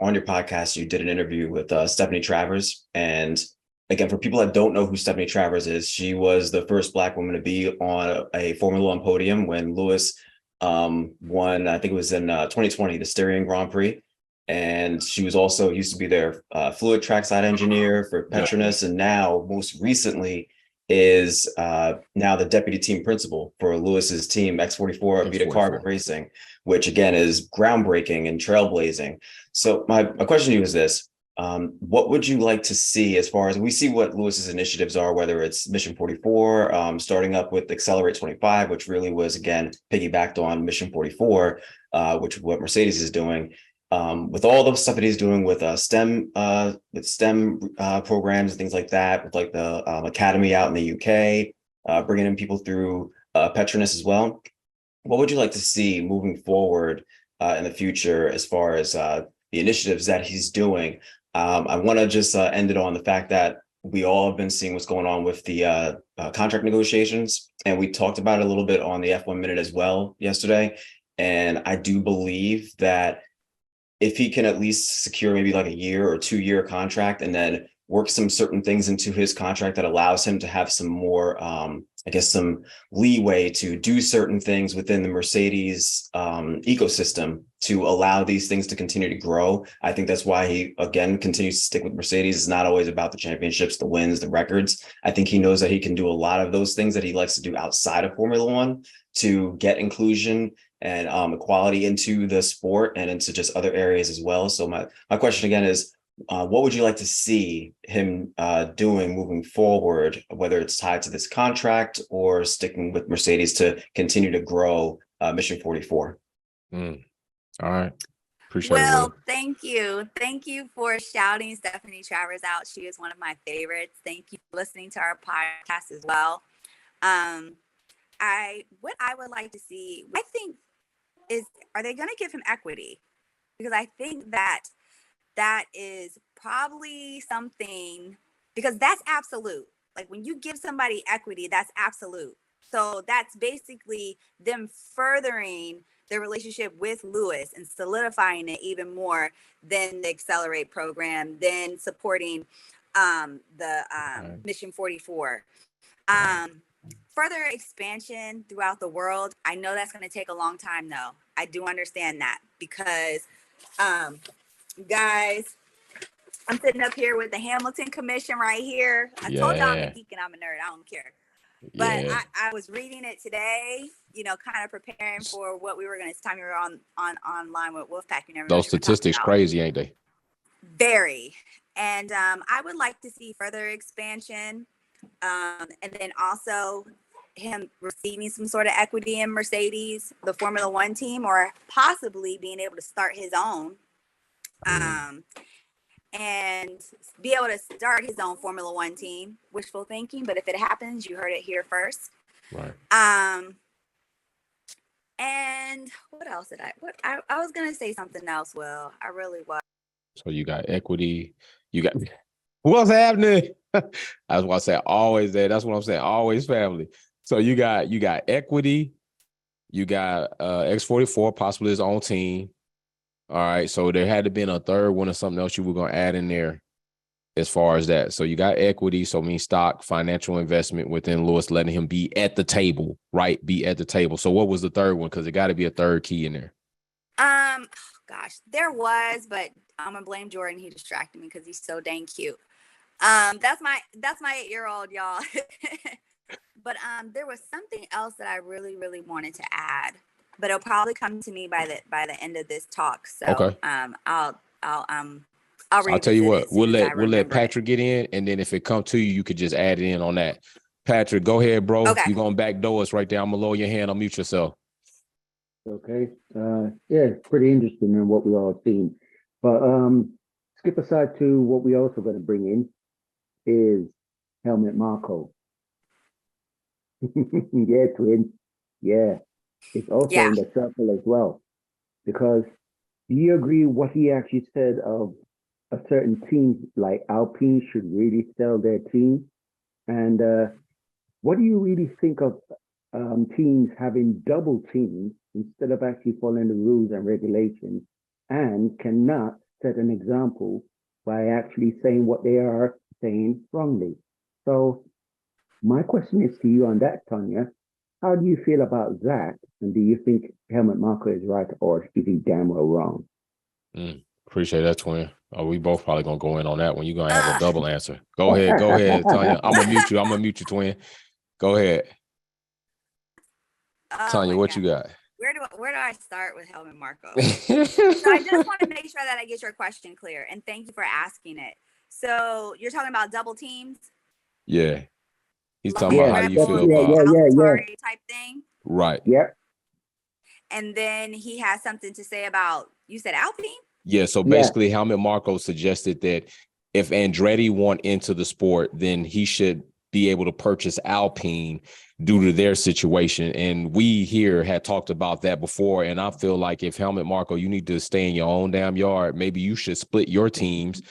on your podcast, you did an interview with Stephanie Travers. And again, for people that don't know who Stephanie Travers is, she was the first Black woman to be on a Formula One podium when Lewis won, I think it was in 2020, the Styrian Grand Prix. And she was also used to be their fluid trackside engineer for Petronas. And now, most recently, is now the deputy team principal for Lewis's team, X44 Vita Carbon Racing, which again is groundbreaking and trailblazing. So my question to you is this. What would you like to see as far as we see what Lewis's initiatives are, whether it's Mission 44, starting up with Accelerate 25, which really was, again, piggybacked on Mission 44, which is what Mercedes is doing, with all the stuff that he's doing with STEM programs and things like that, with like the Academy out in the UK, bringing in people through Petronas as well. What would you like to see moving forward in the future as far as the initiatives that he's doing? I want to just end it on the fact that we all have been seeing what's going on with the contract negotiations, and we talked about it a little bit on the F1 Minute as well yesterday. And I do believe that if he can at least secure maybe like a year or 2 year contract and then work some certain things into his contract that allows him to have some more, some leeway to do certain things within the Mercedes ecosystem to allow these things to continue to grow. I think that's why he, again, continues to stick with Mercedes. It's not always about the championships, the wins, the records. I think he knows that he can do a lot of those things that he likes to do outside of Formula One to get inclusion and equality into the sport and into just other areas as well. So my question again is, what would you like to see him doing moving forward, whether it's tied to this contract or sticking with Mercedes to continue to grow Mission 44? All right. Appreciate it. Well, thank you. Thank you for shouting Stephanie Travers out. She is one of my favorites. Thank you for listening to our podcast as well. What I would like to see, I think, is, are they going to give him equity? Because I think that is probably something because that's absolute. Like when you give somebody equity, that's absolute. So that's basically them furthering their relationship with Lewis and solidifying it even more than the Accelerate program, then supporting Mission 44. Further expansion throughout the world. I know that's going to take a long time, though. I do understand that because, guys, I'm sitting up here with the Hamilton Commission right here. I told y'all I'm a geek and I'm a nerd. I don't care. But I was reading it today, you know, kind of preparing for what we were going to, time we were online with Wolfpack. You never know. Those statistics crazy, ain't they? Very. And I would like to see further expansion. And then also him receiving some sort of equity in Mercedes, the Formula One team, or possibly being able to start his own. And be able to start his own Formula One team. Wishful thinking, but if it happens, you heard it here first. Right. And what else did I was gonna say something else. Will, I really was. So you got equity. You got what's happening? That's what I say. Always there. That's what I'm saying. Always family. So you got equity. You got X44, possibly his own team. All right. So there had to be a third one or something else you were going to add in there as far as that. So you got equity. So mean stock, financial investment within Lewis, letting him be at the table, right? Be at the table. So what was the third one? Because it got to be a third key in there. Gosh, there was, but I'm gonna blame Jordan. He distracted me because he's so dang cute. That's my 8-year-old, y'all. But there was something else that I really, really wanted to add, but it'll probably come to me by the end of this talk. So okay. I'll tell you what, we'll let Patrick get in, and then if it comes to you, you could just add it in on that. Patrick, go ahead, bro. Okay. You're gonna backdoor us right there. I'm gonna lower your hand, unmute yourself. Okay. Yeah, it's pretty interesting in what we all seen. But skip aside to what we also going to bring in is Helmut Marko. Yeah, twin. Yeah. It's also in the circle as well. Because do you agree what he actually said of a certain team like Alpine should really sell their team? And what do you really think of teams having double teams instead of actually following the rules and regulations, and cannot set an example by actually saying what they are saying wrongly? So my question is to you on that, Tanya. How do you feel about that? And do you think Helmut Marko is right, or is he damn well wrong? Appreciate that, twin. We both probably gonna go in on that one. You're gonna have a double answer. Go ahead, Tanya. I'm gonna mute you, twin. Go ahead. Tanya, what you got? Where do I start with Helmut Marko? So I just want to make sure that I get your question clear, and thank you for asking it. So you're talking about double teams? Yeah. He's talking about how do you feel about type thing? Right. Yep. And then he has something to say about, you said Alpine? Yeah, so basically Helmut Marko suggested that if Andretti want into the sport, then he should be able to purchase Alpine due to their situation. And we here had talked about that before. And I feel like if Helmut Marko, you need to stay in your own damn yard, maybe you should split your teams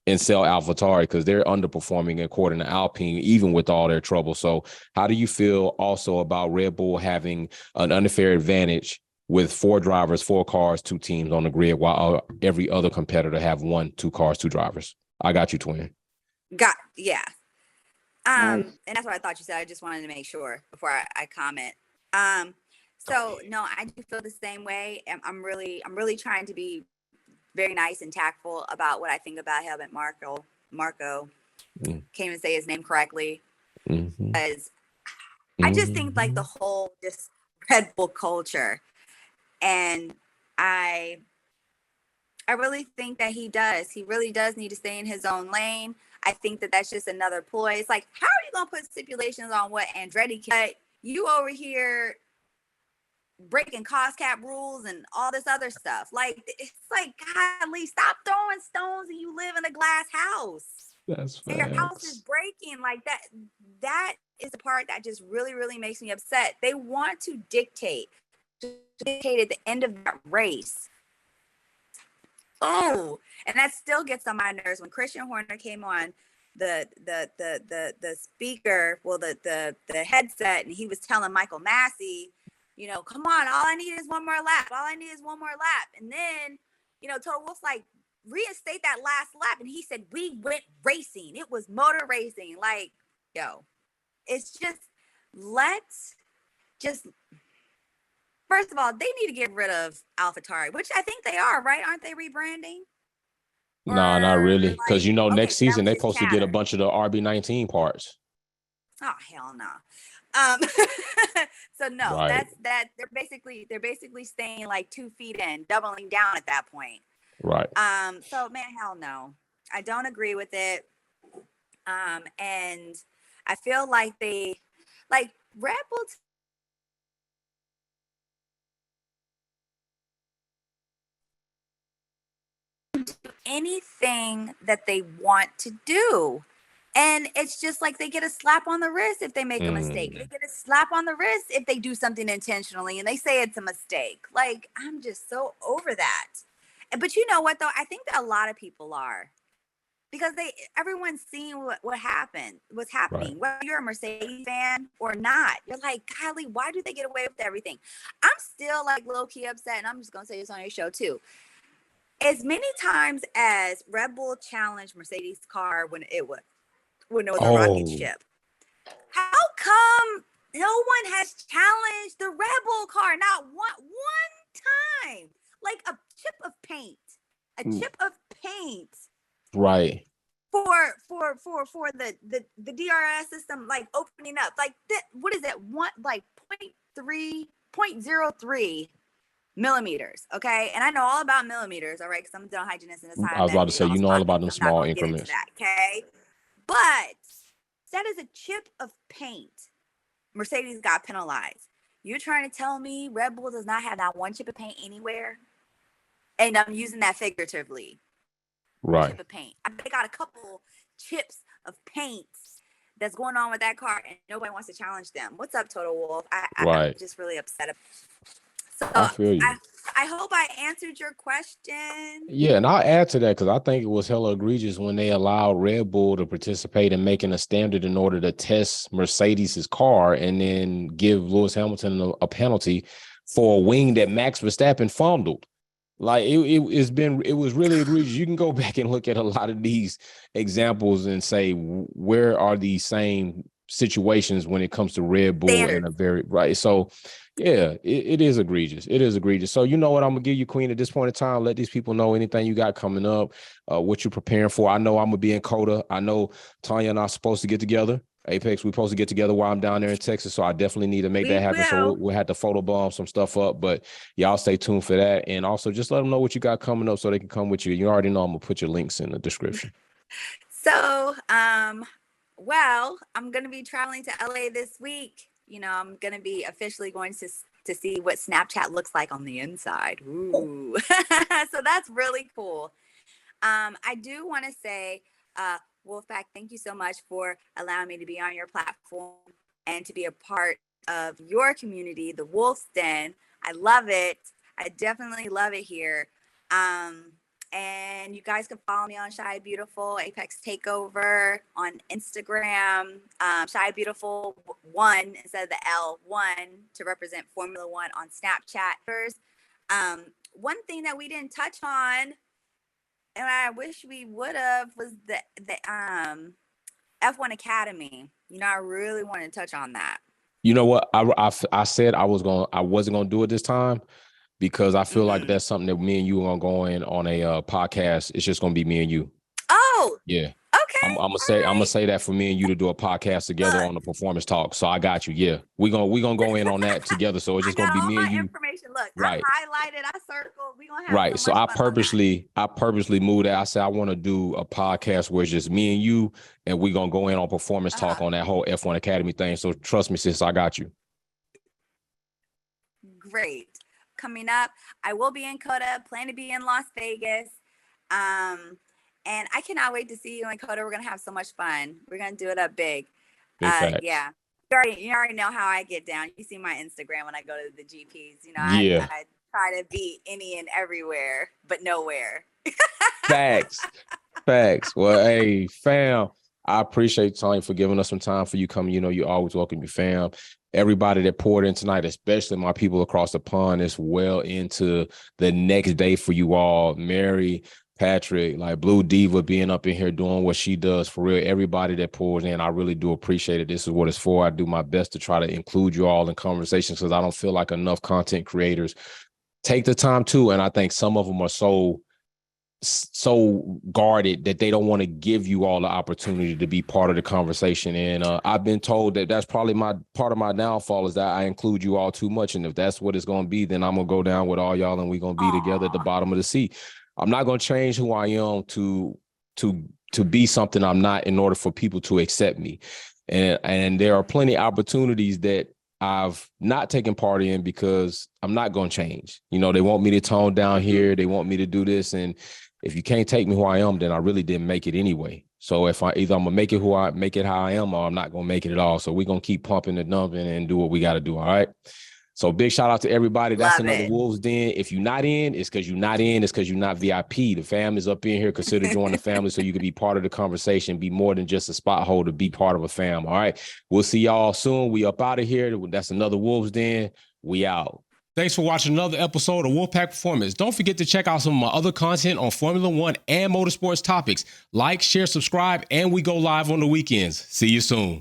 and sell AlphaTauri, because they're underperforming according to Alpine, even with all their trouble. So how do you feel also about Red Bull having an unfair advantage with 4 drivers, 4 cars, 2 teams on the grid, while every other competitor have 1, 2 cars, 2 drivers? I got you, twin. Yeah. And that's what I thought you said. I just wanted to make sure before I comment. So no, I do feel the same way. I'm really trying to be very nice and tactful about what I think about Helmut Marko. Can't even say his name correctly. Because I just think like the whole just Red Bull culture. And I really think that he really does need to stay in his own lane. I think that that's just another ploy. It's like, how are you going to put stipulations on what Andretti can? You over here breaking cost cap rules and all this other stuff. Like, it's like, golly, stop throwing stones and you live in a glass house. That's and your house is breaking like that. That is the part that just really, really makes me upset. They want to dictate at the end of that race. Oh, and that still gets on my nerves. When Christian Horner came on the speaker, well, the headset, and he was telling Michael Massey, come on, all I need is one more lap. All I need is one more lap. And then, Total Wolf's like, reinstate that last lap. And he said, we went racing. It was motor racing. Like, yo, it's first of all, they need to get rid of AlphaTauri, which I think they are, right? Aren't they rebranding? No, not really. Because next season they're supposed to get a chatter. bunch of the RB19 parts. Oh, hell no. So no, Right. they're basically staying like 2 feet in, doubling down at that point. Right. So man, hell no. I don't agree with it. And I feel like Red Bull do anything that they want to do. And it's just like they get a slap on the wrist if they make a mistake. They get a slap on the wrist if they do something intentionally and they say it's a mistake. Like, I'm just so over that. But you know what, though? I think that a lot of people are. Because everyone's seeing what's happening. Right. Whether you're a Mercedes fan or not, you're like, golly, why do they get away with everything? I'm still like low-key upset, and I'm just going to say this on your show, too. As many times as Red Bull challenged Mercedes' car when it was a rocket ship, how come no one has challenged the Red Bull car? Not one time. Like a chip of paint. A chip of paint. Right. For the DRS system, like opening up. Like that, what is it? 0.03 millimeters. Okay. And I know all about millimeters, all right, because I'm a dental hygienist in this time. I was about to say, you know all about them small increments. Okay. But that is a chip of paint. Mercedes got penalized. You're trying to tell me Red Bull does not have that one chip of paint anywhere? And I'm using that figuratively. Right. Chip of paint. They got a couple chips of paints that's going on with that car, and nobody wants to challenge them. What's up, Total Wolf? I'm just really upset. So I feel you. I hope I answered your question. Yeah, and I'll add to that because I think it was hella egregious when they allowed Red Bull to participate in making a standard in order to test Mercedes's car and then give Lewis Hamilton a penalty for a wing that Max Verstappen fumbled. Like it was really egregious. You can go back and look at a lot of these examples and say, where are these same situations when it comes to Red Bull and a very right. So yeah, it is egregious. It is egregious. So you know what I'm gonna give you, Queen, at this point in time. Let these people know anything you got coming up, what you're preparing for. I know I'm gonna be in Coda. I know Tanya and I are supposed to get together. Apex, we're supposed to get together while I'm down there in Texas, so I definitely need to make that happen. So we'll have to photobomb some stuff up, but y'all stay tuned for that. And also just let them know what you got coming up so they can come with you. You already know I'm gonna put your links in the description. So, well, I'm gonna be traveling to LA this week. I'm gonna be officially going to see what Snapchat looks like on the inside. Ooh. So that's really cool. I do want to say, Wolfpack, thank you so much for allowing me to be on your platform and to be a part of your community, the Wolf's Den. I love it. I definitely love it here. And you guys can follow me on Shy Beautiful Apex Takeover on Instagram. Shy Beautiful 1 instead of the L1 to represent Formula One on Snapchat. One thing that we didn't touch on, and I wish we would have, was the F1 Academy. I really want to touch on that. You know what? I said I wasn't gonna do it this time because I feel like that's something that me and you are gonna go in on a podcast. It's just gonna be me and you. Oh, yeah. Okay. I'm gonna say that for me and you to do a podcast together on the performance talk. So I got you. Yeah, we're gonna go in on that together. So it's just gonna be me and you. Information. Look, right. I highlighted, I circled. We're gonna have right. So I purposely moved that. I said I want to do a podcast where it's just me and you, and we're gonna go in on performance talk on that whole F1 Academy thing. So trust me, sis, I got you. Great. Coming up, I will be in Coda. Plan to be in Las Vegas. And I cannot wait to see you in Coda. We're going to have so much fun. We're going to do it up big. Yeah. You already know how I get down. You see my Instagram when I go to the GPs. I try to be any and everywhere, but nowhere. Facts. Well, hey, fam, I appreciate Tony for giving us some time for you coming. You know, you always welcome your fam. Everybody that poured in tonight, especially my people across the pond, is well into the next day for you all. Mary, Patrick, like Blue Diva being up in here doing what she does, for real. Everybody that pours in, I really do appreciate it. This is what it's for. I do my best to try to include you all in conversations because I don't feel like enough content creators take the time to, and I think some of them are so guarded that they don't want to give you all the opportunity to be part of the conversation. And I've been told that that's probably part of my downfall, is that I include you all too much. And if that's what it's going to be, then I'm going to go down with all y'all and we're going to be together at the bottom of the sea. I'm not going to change who I am to be something I'm not in order for people to accept me. And there are plenty of opportunities that I've not taken part in because I'm not going to change. You know, they want me to tone down here. They want me to do this. And if you can't take me who I am, then I really didn't make it anyway. So if either I'm going to make it how I am, or I'm not going to make it at all. So we're going to keep pumping and dumping and do what we got to do. All right. So big shout out to everybody. That's another Wolves Den. If you're not in, it's because you're not in. It's because you're not VIP. The fam is up in here. Consider joining the family so you can be part of the conversation, be more than just a spot holder, be part of a fam. All right. We'll see y'all soon. We up out of here. That's another Wolves Den. We out. Thanks for watching another episode of Wolfpack Performance. Don't forget to check out some of my other content on Formula One and motorsports topics. Like, share, subscribe, and we go live on the weekends. See you soon.